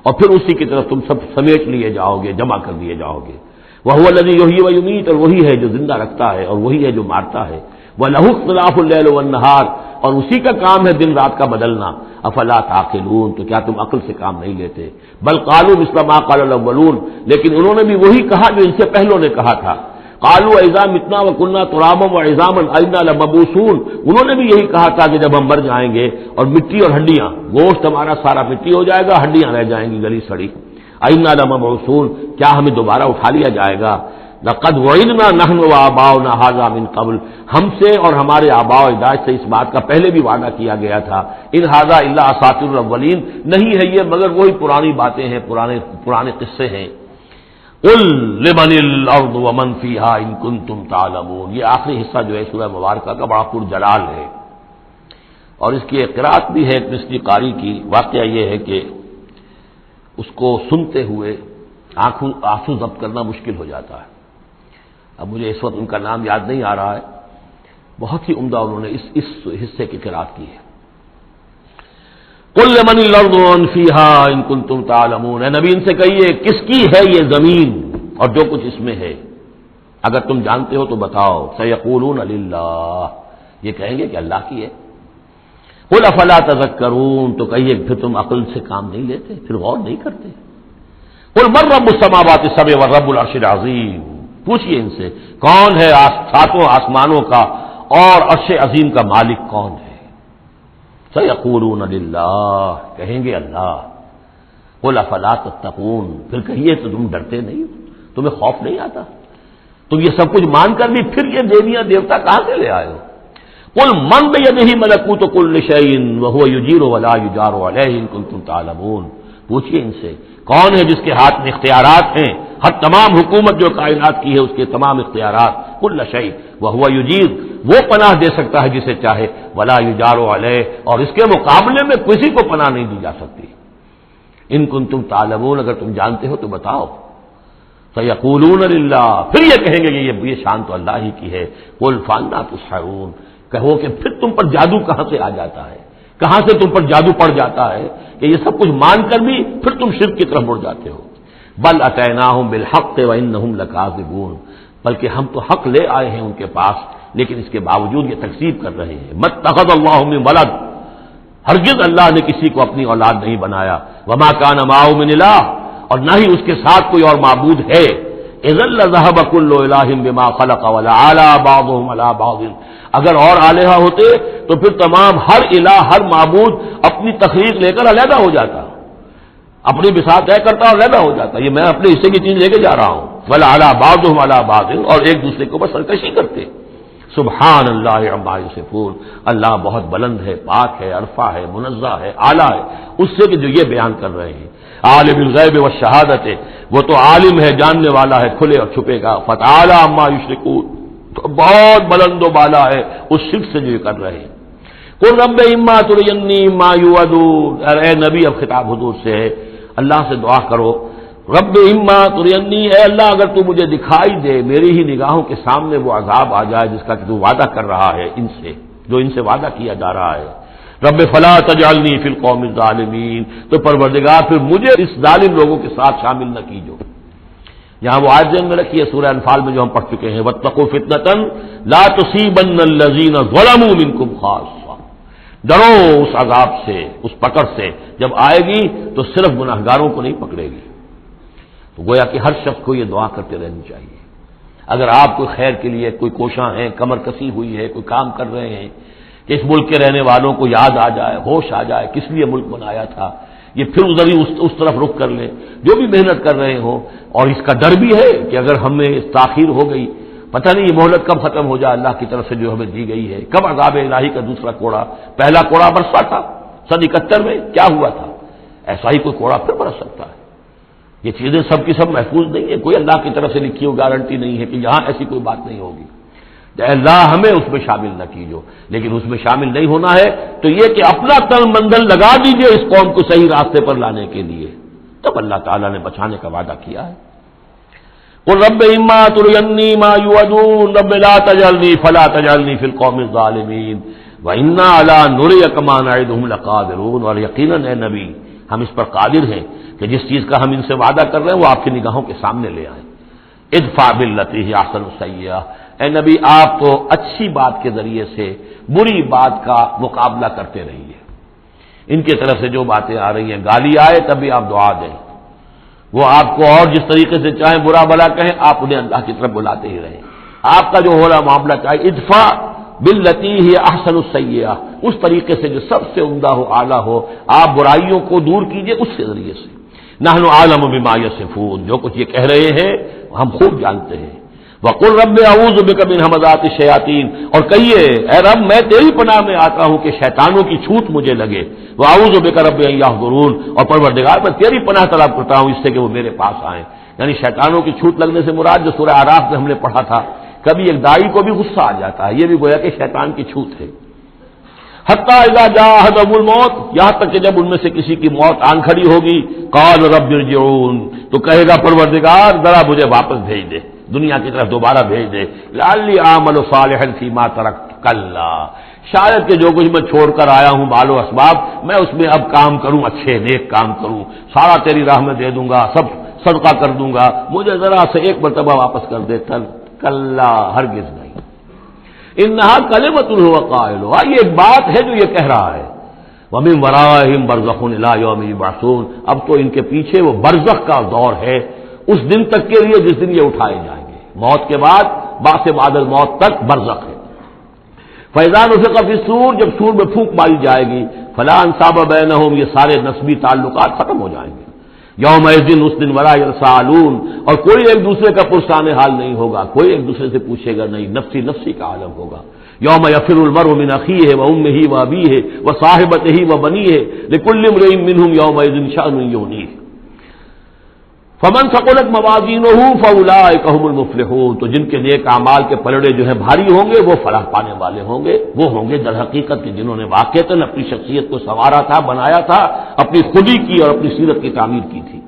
اور پھر اسی کی طرف تم سب سمیٹ لیے جاؤ گے، جمع کر دیے جاؤ گے. وَهُوَ الَّذِي يُحْيِي وَيُمِيتُ، اور وہی ہے جو زندہ رکھتا ہے اور وہی ہے جو مارتا ہے. وَلَهُ اخْتِلَافُ اللَّيْلِ وَالنَّهَارِ، اور اسی کا کام ہے دن رات کا بدلنا. افلا تعقلون، تو کیا تم عقل سے کام نہیں لیتے؟ بل قالوا مثل ما قال الاولون، لیکن انہوں نے بھی وہی کہا جو ان سے پہلوں نے کہا تھا. قالوا اذا متنا وكنا ترابا وعظاما انا لمبعوثون، انہوں نے بھی یہی کہا تھا کہ جب ہم مر جائیں گے اور مٹی اور ہڈیاں، گوشت ہمارا سارا مٹی ہو جائے گا، ہڈیاں رہ جائیں گی گلی سڑی. انا لمبعوثون، کیا ہمیں دوبارہ اٹھا لیا جائے گا؟ لقد وعدنا نحن وآباؤنا هذا من قبل، ہم سے اور ہمارے آباء و اجداد سے اس بات کا پہلے بھی وعدہ کیا گیا تھا. ان هذا الا اساطير الاولین، نہیں ہے یہ مگر وہی پرانی باتیں ہیں، پرانے قصے ہیں. قل لمن الارض ومن فيها ان كنتم تعلمون، یہ آخری حصہ جو ہے سورہ مبارکہ کا بڑا پرجلال ہے، اور اس کی ایک قرات بھی ہے مصری قاری کی. واقعہ یہ ہے کہ اس کو سنتے ہوئے آنسو ضبط کرنا مشکل ہو جاتا ہے. اب مجھے اس وقت ان کا نام یاد نہیں آ رہا ہے، بہت ہی عمدہ انہوں نے اس حصے کی قرات کی ہے. قل لمن الارض ومن فيها ان كنتم تعلمون، اے نبی ان سے کہیے کس کی ہے یہ زمین اور جو کچھ اس میں ہے، اگر تم جانتے ہو تو بتاؤ. سيقولون لله، یہ کہیں گے کہ اللہ کی ہے. قل افلا تذکرون، تو کہیے پھر تم عقل سے کام نہیں لیتے، پھر غور نہیں کرتے. قل من رب السماوات السبع ورب العرش العظیم، پوچھئے ان سے کون ہے ساتوں آسمانوں کا اور عرش عظیم کا مالک کون ہے. سیقولون للہ، کہیں گے اللہ. قل افلا تتقون، پھر کہیے تو تم ڈرتے نہیں، تمہیں خوف نہیں آتا؟ تم یہ سب کچھ مان کر بھی پھر یہ دیویاں دیوتا کہاں سے لے آئے ہو؟ قل من بیدہ ملکوت کل شیء وہو یجیر ولا یجار علیہ ان کنتم تعلمون، پوچھیے ان سے کون ہے جس کے ہاتھ میں اختیارات ہیں، ہر تمام حکومت جو کائنات کی ہے اس کے تمام اختیارات، کل شیء وہو یجیر، وہ پناہ دے سکتا ہے جسے چاہے، ولا یجار علیہ، اور اس کے مقابلے میں کسی کو پناہ نہیں دی جا سکتی۔ ان کنتم تعلمون، اگر تم جانتے ہو تو بتاؤ۔ سیقولون للہ، پھر یہ کہیں گے کہ یہ شان تو اللہ ہی کی ہے۔ قل فانا تسحرون، کہو کہ پھر تم پر جادو کہاں سے آ جاتا ہے، کہاں سے تم پر جادو پڑ جاتا ہے کہ یہ سب کچھ مان کر بھی پھر تم شرک کی طرف مڑ جاتے ہو۔ بل اتیناہم بالحق وانہم لکاذبون، بلکہ ہم تو حق لے آئے ہیں ان کے پاس، لیکن اس کے باوجود یہ تکذیب کر رہے ہیں۔ متخذ اللہ من ولد، ہرگز اللہ نے کسی کو اپنی اولاد نہیں بنایا، وما کان معہ من الہ، اور نہ ہی اس کے ساتھ کوئی اور معبود ہے۔ اذا لذهب كل الہ بما خلق ولعلى بعضهم على بعض، اگر اور الہا ہوتے تو پھر تمام ہر الہ، ہر معبود اپنی تخلیق لے کر علیحدہ ہو جاتا، اپنی بساط طے کرتا اور علیحدہ ہو جاتا، یہ میں اپنے حصے کی چیز لے کے جا رہا ہوں، ولعلى بعضهم على بعض، اور ایک دوسرے کے اوپر سرکشی کرتے۔ سبحان اللہ عما یصفون، اللہ بہت بلند ہے، پاک ہے، عرفہ ہے، منزہ ہے، اعلیٰ ہے اس سے کہ جو یہ بیان کر رہے ہیں۔ عالم الغیب والشہادت، وہ تو عالم ہے، جاننے والا ہے کھلے اور چھپے کا، فتعالی عما یشرکون، تو بہت بلند و بالا ہے اس شرک سے جو یہ کر رہے ہیں۔ قل رب اما ترینی ما یوعدون، اے نبی اب خطاب حضور سے ہے، اللہ سے دعا کرو، رب اما ترینی، اے اللہ اگر تو مجھے دکھائی دے، میری ہی نگاہوں کے سامنے وہ عذاب آ جائے جس کا کہ تو وعدہ کر رہا ہے ان سے، جو ان سے وعدہ کیا جا رہا ہے۔ رب فلا تجعلنی فی القوم الظالمین، تو پروردگار پھر مجھے اس ظالم لوگوں کے ساتھ شامل نہ کیجو۔ یہاں وہ آیت ذہن میں رکھی ہے سورہ انفال میں جو ہم پڑھ چکے ہیں، واتقوا فتنۃ لا تصیبن الذین ظلموا منکم خاصۃ، ڈرو اس عذاب سے، اس پکڑ سے، جب آئے گی تو صرف گناہگاروں کو نہیں پکڑے گی۔ تو گویا کہ ہر شخص کو یہ دعا کرتے رہنی چاہیے، اگر آپ کوئی خیر کے لیے کوئی کوشاں ہیں، کمر کسی ہوئی ہے، کوئی کام کر رہے ہیں کہ اس ملک کے رہنے والوں کو یاد آ جائے، ہوش آ جائے کس لیے ملک بنایا تھا، یہ پھر ادھر ہی اس طرف رخ کر لیں، جو بھی محنت کر رہے ہوں، اور اس کا ڈر بھی ہے کہ اگر ہمیں تاخیر ہو گئی، پتہ نہیں یہ مہلت کب ختم ہو جائے اللہ کی طرف سے جو ہمیں دی گئی ہے، کب عذاب الہی کا دوسرا کوڑا، پہلا کوڑا برسا تھا سن 71 میں، کیا ہوا تھا، ایسا ہی کوئی کوڑا پھر برس سکتا ہے۔ یہ چیزیں سب کی سب محفوظ نہیں ہے، کوئی اللہ کی طرف سے لکھی ہو گارنٹی نہیں ہے کہ یہاں ایسی کوئی بات نہیں ہوگی، اللہ ہمیں اس میں شامل نہ کیجو، لیکن اس میں شامل نہیں ہونا ہے تو یہ کہ اپنا تن مندل لگا دیجئے اس قوم کو صحیح راستے پر لانے کے لیے، تب اللہ تعالیٰ نے بچانے کا وعدہ کیا ہے۔ قل رب اما ترینی ما یوعدون رب لا تجعلنی فلا تجعلنی فی القوم الظالمین وانا علی نریک ما نعدہم لقادرون، اور یقیناً اے نبی ہم اس پر قادر ہیں کہ جس چیز کا ہم ان سے وعدہ کر رہے ہیں وہ آپ کی نگاہوں کے سامنے لے آئیں۔ ادفع باللتی ہی احسن السیئہ، اے نبی آپ تو اچھی بات کے ذریعے سے بری بات کا مقابلہ کرتے رہیے، ان کی طرف سے جو باتیں آ رہی ہیں، گالی آئے تب بھی آپ دعا دیں، وہ آپ کو اور جس طریقے سے چاہیں برا بھلا کہیں آپ انہیں اللہ کی طرف بلاتے ہی رہیں، آپ کا جو ہو رہا معاملہ چاہے ادفع باللتی ہی احسن السیئہ، اس طریقے سے جو سب سے عمدہ ہو، اعلیٰ ہو، آپ برائیوں کو دور کیجئے اس کے ذریعے سے۔ نحن اعلم بما یصفون، جو کچھ یہ کہہ رہے ہیں ہم خوب جانتے ہیں۔ وقل رب اعوذ بک من همزات الشیاطین، اور کہیے اے رب میں تیری پناہ میں آتا ہوں کہ شیطانوں کی چھوٹ مجھے لگے، واعوذ بک رب ان یحضرون، اور پروردگار میں تیری پناہ طلب کرتا ہوں اس سے کہ وہ میرے پاس آئیں۔ یعنی شیطانوں کی چھوٹ لگنے سے مراد جو سورہ اعراف میں ہم نے پڑھا تھا، کبھی ایک داعی کو بھی غصہ آ جاتا ہے، یہ بھی گویا کہ شیطان کی چھوٹ ہے۔ حتی اذا جاء احدهم الموت، یہاں تک کہ جب ان میں سے کسی کی موت آن کھڑی ہوگی، قال رب ارجعون، تو کہے گا پروردگار ذرا مجھے واپس بھیج دے، دنیا کی طرف دوبارہ بھیج دے، لعلی اعمل صالحا فیما ترکت، کلا، شاید کہ جو کچھ میں چھوڑ کر آیا ہوں مال و اسباب، میں اس میں اب کام کروں، اچھے نیک کام کروں، سارا تیری راہ میں دے دوں گا، سب صدقہ کر دوں گا، مجھے ذرا سے ایک مرتبہ واپس کر دے، کلا، ہرگز نہیں، انہا کلمۃ هو قائلها، یہ ایک بات ہے جو یہ کہہ رہا ہے، ومن ورائہم برزخ الی یوم یبعثون، اب تو ان کے پیچھے وہ برزخ کا دور ہے اس دن تک کے لیے جس دن یہ اٹھائے جائیں گے، موت کے بعد بعث بعد الموت تک برزخ ہے۔ فاذا نفخ فی الصور، جب سور میں پھونک ماری جائے گی، فلا انصاب بینہم، یہ سارے نسبی تعلقات ختم ہو جائیں گے، یومئذ اس دن ولا یسالون، اور کوئی ایک دوسرے کا پرسان حال نہیں ہوگا، کوئی ایک دوسرے سے پوچھے گا نہیں، نفسی نفسی کا عالم ہوگا۔ یوم یفر المرء من اخیہ وامہ وابیہ وصاحبتہ وبنیہ لکل امرئ منہم یومئذ شأن یغنیہ۔ فمن ثقلت موازینہ فاولئک هم المفلحون، تو جن کے نیک اعمال کے پلڑے جو ہیں بھاری ہوں گے وہ فلاح پانے والے ہوں گے، وہ ہوں گے در حقیقت کہ جنہوں نے واقعتاً اپنی شخصیت کو سنوارا تھا، بنایا تھا، اپنی خودی کی اور اپنی سیرت کی تعمیر کی تھی۔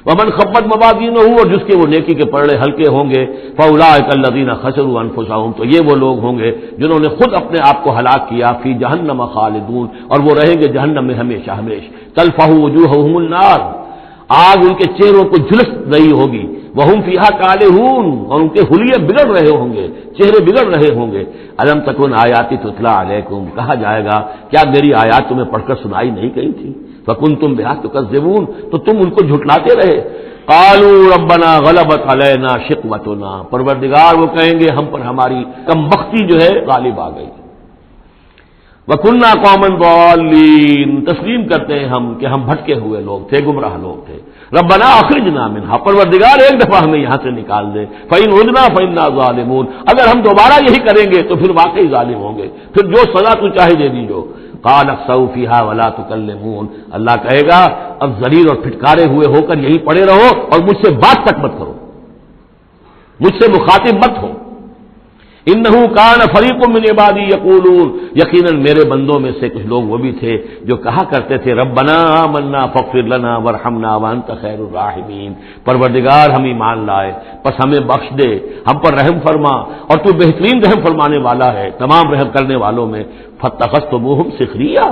ومن خفت موازینہ، اور جس کے وہ نیکی کے پلڑے ہلکے ہوں گے، فاولئک الذین خسروا انفسهم، تو یہ وہ لوگ ہوں گے جنہوں نے خود اپنے آپ کو ہلاک کیا، فی جہنم خالدون، اور وہ رہیں گے جہنم میں ہمیشہ ہمیش۔ تلفح وجوہهم النار، آگ ان کے چہروں کو جھلس رہی ہوگی، وہم فیہا کالہون، اور ان کے حلیے بگڑ رہے ہوں گے، چہرے بگڑ رہے ہوں گے۔ الم تکن آیاتی تتلی علیکم، کہا جائے گا کیا میری آیات تمہیں پڑھ کر سنائی نہیں گئی تھی؟ فکنتم بہا تکذبون، تو تم ان کو جھٹلاتے رہے۔ قالوا ربنا غلبت علینا شقوتنا، پروردگار وہ کہیں گے ہم پر ہماری کم بختی جو ہے غالب آ گئی۔ وَكُنَّا قَوْمًا ضَالِّينَ، تسلیم کرتے ہیں ہم کہ ہم بھٹکے ہوئے لوگ تھے، گمراہ لوگ تھے۔ ربنا اخرجنا منها، پروردگار ایک دفعہ ہمیں یہاں سے نکال دے۔ فَإِنْ عُدْنَا فَإِنَّا ظَالِمُونَ، اگر ہم دوبارہ یہی کریں گے تو پھر واقعی ظالم ہوں گے، پھر جو سزا تو چاہے دے دیجو۔ قَالَ اخْسَئُوا فِيهَا وَلَا تُكَلِّمُونَ، اللہ کہے گا اب ذلیل اور پھٹکارے ہوئے ہو کر یہیں پڑے رہو اور مجھ سے بات تک مت کرو، مجھ سے مخاطب مت ہو۔ انہو کان فریق من عبادی یقولون، یقیناً میرے بندوں میں سے کچھ لوگ وہ بھی تھے جو کہا کرتے تھے ربنا آمنا فاغفر لنا وارحمنا وانت خیر الراحمین، پروردگار ہم ایمان لائے پس ہمیں بخش دے، ہم پر رحم فرما، اور تو بہترین رحم فرمانے والا ہے تمام رحم کرنے والوں میں۔ فاتخذتموہم سخریا،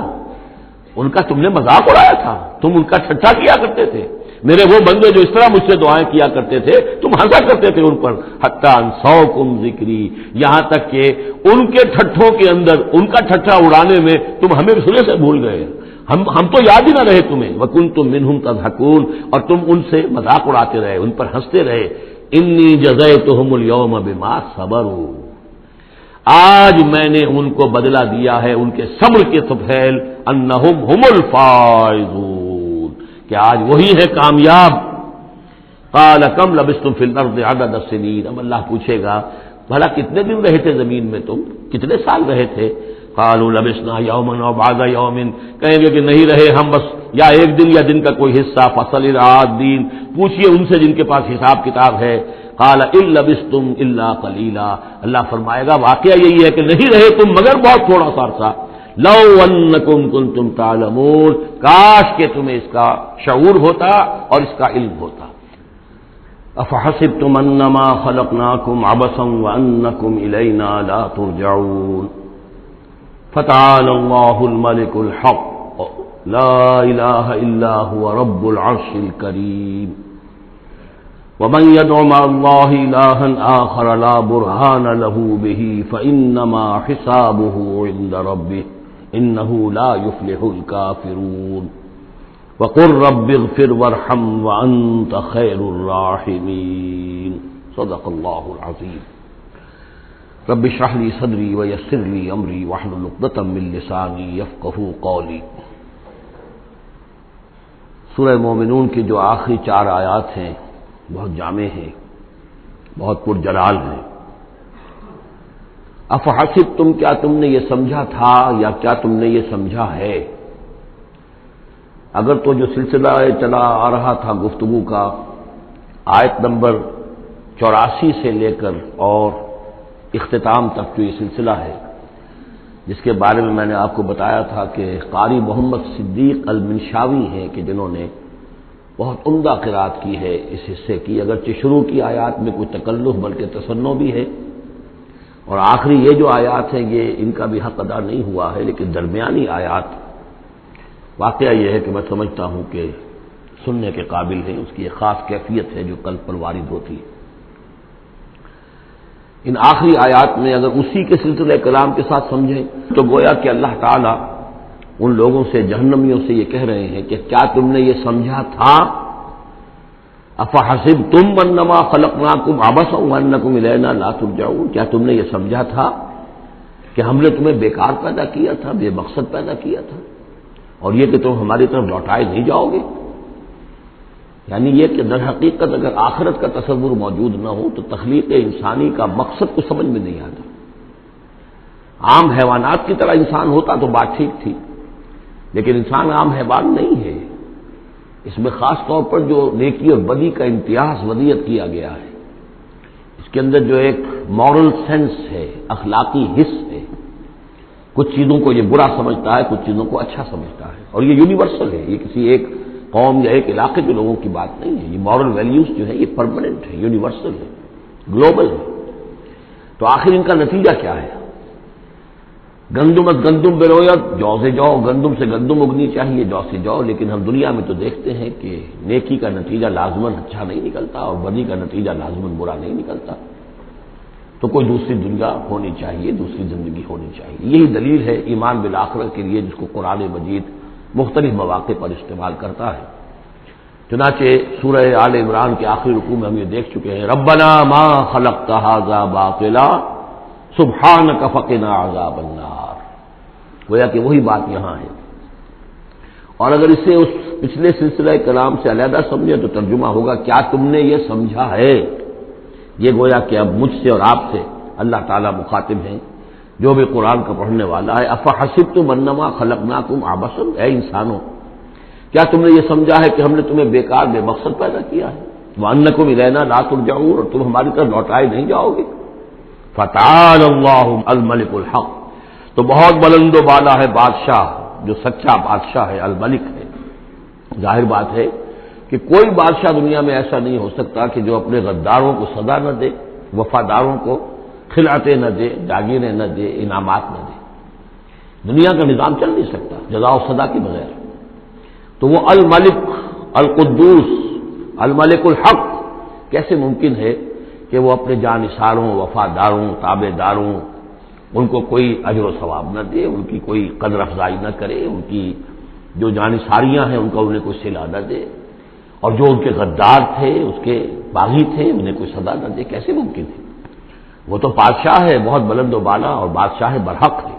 ان کا تم نے مذاق اڑایا تھا، تم ان کا ٹھٹھا کیا کرتے تھے، میرے وہ بندے جو اس طرح مجھ سے دعائیں کیا کرتے تھے تم ہنسا کرتے تھے ان پر۔ حتی انسوکم ذکری، یہاں تک کہ ان کے ٹھٹھوں کے اندر ان کا ٹھٹھا اڑانے میں تم ہمیں سرے سے بھول گئے، ہم تو یاد ہی نہ رہے تمہیں۔ وکنتم منہم تضحکون، اور تم ان سے مذاق اڑاتے رہے، ان پر ہنستے رہے۔ انی جزیتہم اليوم بما صبروا، آج میں نے ان کو بدلہ دیا ہے ان کے صبر کے طفیل، انہم هم الفائزون، کہ آج وہی ہے کامیاب۔ قال کم لبثتم فی الارض عدد السنین، اب اللہ پوچھے گا بھلا کتنے دن رہے تھے زمین میں، تم کتنے سال رہے تھے؟ قالوا لبثنا یوما او بعض یوم، کہیں گے کہ نہیں رہے ہم بس یا ایک دن یا دن کا کوئی حصہ۔ فصل العادین، پوچھئے ان سے جن کے پاس حساب کتاب ہے۔ قال ان لبثتم الا قلیلا، اللہ فرمائے گا واقعہ یہی ہے کہ نہیں رہے تم مگر بہت تھوڑا سا عرصہ۔ لو انکم کنتم تعلمون، کاش کہ تمہیں اس کا شعور ہوتا اور اس کا علم ہوتا۔ افحسبتم انما خلقناکم عبثا وانکم الینا لا ترجعون، فتعالى الله الملك الحق لا الہ الا هو رب العرش الکریم، ومن يدع مع الله إلها آخر لا برهان له به فإنما حسابه عند ربه إنه لا يفلح الكافرون، وقل رب اغفر وارحم وأنت خير الراحمين، صدق الله العظيم۔ رب اشرح لي صدري ويسر لي أمري واحلل عقدة من لساني يفقهوا قولي۔ سورہ مومنون کی جو آخری 4 آیات ہیں بہت جامع ہیں، بہت پرجلال ہیں۔ افحسبتم، کیا تم نے یہ سمجھا تھا یا کیا تم نے یہ سمجھا ہے؟ اگر تو جو سلسلہ چلا آ رہا تھا گفتگو کا آیت نمبر 84 سے لے کر اور اختتام تک جو یہ سلسلہ ہے، جس کے بارے میں میں نے آپ کو بتایا تھا کہ قاری محمد صدیق المنشاوی ہیں کہ جنہوں نے بہت عمدہ قرات کی ہے اس حصے کی، اگرچہ شروع کی آیات میں کوئی تکلف بلکہ تصنع بھی ہے، اور آخری یہ جو آیات ہیں یہ ان کا بھی حق ادا نہیں ہوا ہے، لیکن درمیانی آیات واقعہ یہ ہے کہ میں سمجھتا ہوں کہ سننے کے قابل ہیں، اس کی ایک خاص کیفیت ہے جو قلب پر وارد ہوتی ہے۔ ان آخری آیات میں اگر اسی کے سلسلہ کلام کے ساتھ سمجھیں تو گویا کہ اللہ تعالیٰ ان لوگوں سے، جہنمیوں سے یہ کہہ رہے ہیں کہ کیا تم نے یہ سمجھا تھا؟ افحسبتم انما خلقناکم عبثا وانکم الینا لا ترجعون، کیا تم نے یہ سمجھا تھا کہ ہم نے تمہیں بیکار پیدا کیا تھا، بے مقصد پیدا کیا تھا، اور یہ کہ تم ہماری طرف لوٹائے نہیں جاؤ گے؟ یعنی یہ کہ در حقیقت اگر آخرت کا تصور موجود نہ ہو تو تخلیق انسانی کا مقصد کو سمجھ میں نہیں آتا۔ عام حیوانات کی طرح انسان ہوتا تو بات ٹھیک تھی، لیکن انسان عام حیوان نہیں ہے۔ اس میں خاص طور پر جو نیکی اور بدی کا امتیاز ودیت کیا گیا ہے، اس کے اندر جو ایک مورل سینس ہے، اخلاقی حس ہے، کچھ چیزوں کو یہ برا سمجھتا ہے، کچھ چیزوں کو اچھا سمجھتا ہے، اور یہ یونیورسل ہے، یہ کسی ایک قوم یا ایک علاقے کے لوگوں کی بات نہیں ہے۔ یہ مورل ویلیوز جو ہے یہ پرماننٹ ہے، یونیورسل ہے، گلوبل ہے۔ تو آخر ان کا نتیجہ کیا ہے؟ گندمت گندم برویت، جو سے جو، گندم سے گندم اگنی چاہیے، جو سے جو، لیکن ہم دنیا میں تو دیکھتے ہیں کہ نیکی کا نتیجہ لازماً اچھا نہیں نکلتا اور بدی کا نتیجہ لازماً برا نہیں نکلتا۔ تو کوئی دوسری دنیا ہونی چاہیے، دوسری زندگی ہونی چاہیے۔ یہی دلیل ہے ایمان بالآخرت کے لیے، جس کو قرآن مجید مختلف مواقع پر استعمال کرتا ہے۔ چنانچہ سورہ آل عمران کے آخری رکوع میں ہم یہ دیکھ چکے ہیں، ربنا ما خلقت ھذا باطلا سبحانک فقنا عذاب النار۔ گویا کہ وہی بات یہاں ہے، اور اگر اسے اس پچھلے سلسلہ کلام سے علیحدہ سمجھے تو ترجمہ ہوگا کیا تم نے یہ سمجھا ہے؟ یہ گویا کہ اب مجھ سے اور آپ سے اللہ تعالیٰ مخاطب ہیں، جو بھی قرآن کا پڑھنے والا ہے۔ افحسبتم انما خلقناکم عبثا، اے انسانوں کیا تم نے یہ سمجھا ہے کہ ہم نے تمہیں بیکار بے مقصد پیدا کیا ہے؟ وانکم الینا لا ترجعون، اور تم ہماری طرف لوٹائے نہیں جاؤ گے۔ فتعالی اللہ الملک الحق، تو بہت بلند و بالا ہے بادشاہ جو سچا بادشاہ ہے، الملک ہے۔ ظاہر بات ہے کہ کوئی بادشاہ دنیا میں ایسا نہیں ہو سکتا کہ جو اپنے غداروں کو سزا نہ دے، وفاداروں کو خلعتیں نہ دے، جاگیریں نہ دے، انعامات نہ دے۔ دنیا کا نظام چل نہیں سکتا جزا و سزا کے بغیر۔ تو وہ الملک القدوس الملک الحق کیسے ممکن ہے کہ وہ اپنے جانثاروں، وفاداروں، تابع داروں، ان کو کوئی اجر و ثواب نہ دے، ان کی کوئی قدر افزائی نہ کرے، ان کی جو جانثاریاں ہیں ان کا انہیں کوئی صلہ نہ دے، اور جو ان کے غدار تھے، اس کے باغی تھے، انہیں کوئی سزا نہ دے؟ کیسے ممکن ہے؟ وہ تو بادشاہ ہے، بہت بلند و بالا، اور بادشاہ برحق ہے۔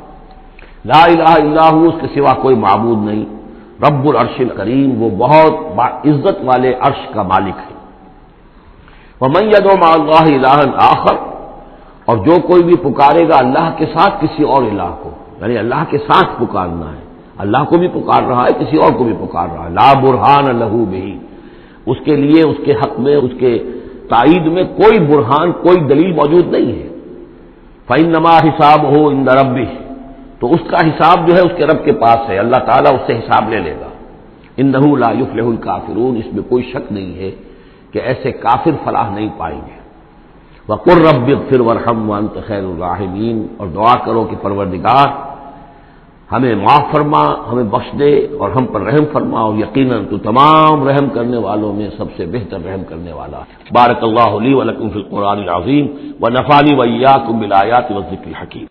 لا الہ الا ہو، اس کے سوا کوئی معبود نہیں۔ رب العرش الکریم، وہ بہت عزت والے عرش کا مالک ہے۔ ومن يدعو مع اللہ الہا آخر، اور جو کوئی بھی پکارے گا اللہ کے ساتھ کسی اور الہ کو، یعنی اللہ کے ساتھ پکارنا ہے، اللہ کو بھی پکار رہا ہے، کسی اور کو بھی پکار رہا ہے، لا برہان لہ بہ، اس کے لیے اس کے حق میں، اس کے تائید میں کوئی برہان، کوئی دلیل موجود نہیں ہے۔ فإنما حسابہ عند ربہ، تو اس کا حساب جو ہے اس کے رب کے پاس ہے، اللہ تعالیٰ اس سے حساب لے لے گا۔ انہ لا یفلح الکافرون، اس میں کوئی شک نہیں ہے کہ ایسے کافر فلاح نہیں پائیں گے۔ وقل رب اغفر وارحم وانت خیر الراحمین، اور دعا کرو کہ پروردگار ہمیں معاف فرما، ہمیں بخش دے اور ہم پر رحم فرما، اور یقیناً تو تمام رحم کرنے والوں میں سب سے بہتر رحم کرنے والا ہے۔ بارک اللہ لی ولکم فی القرآن العظیم ونفعنی وإیاکم بالآیات والذکر الحکیم۔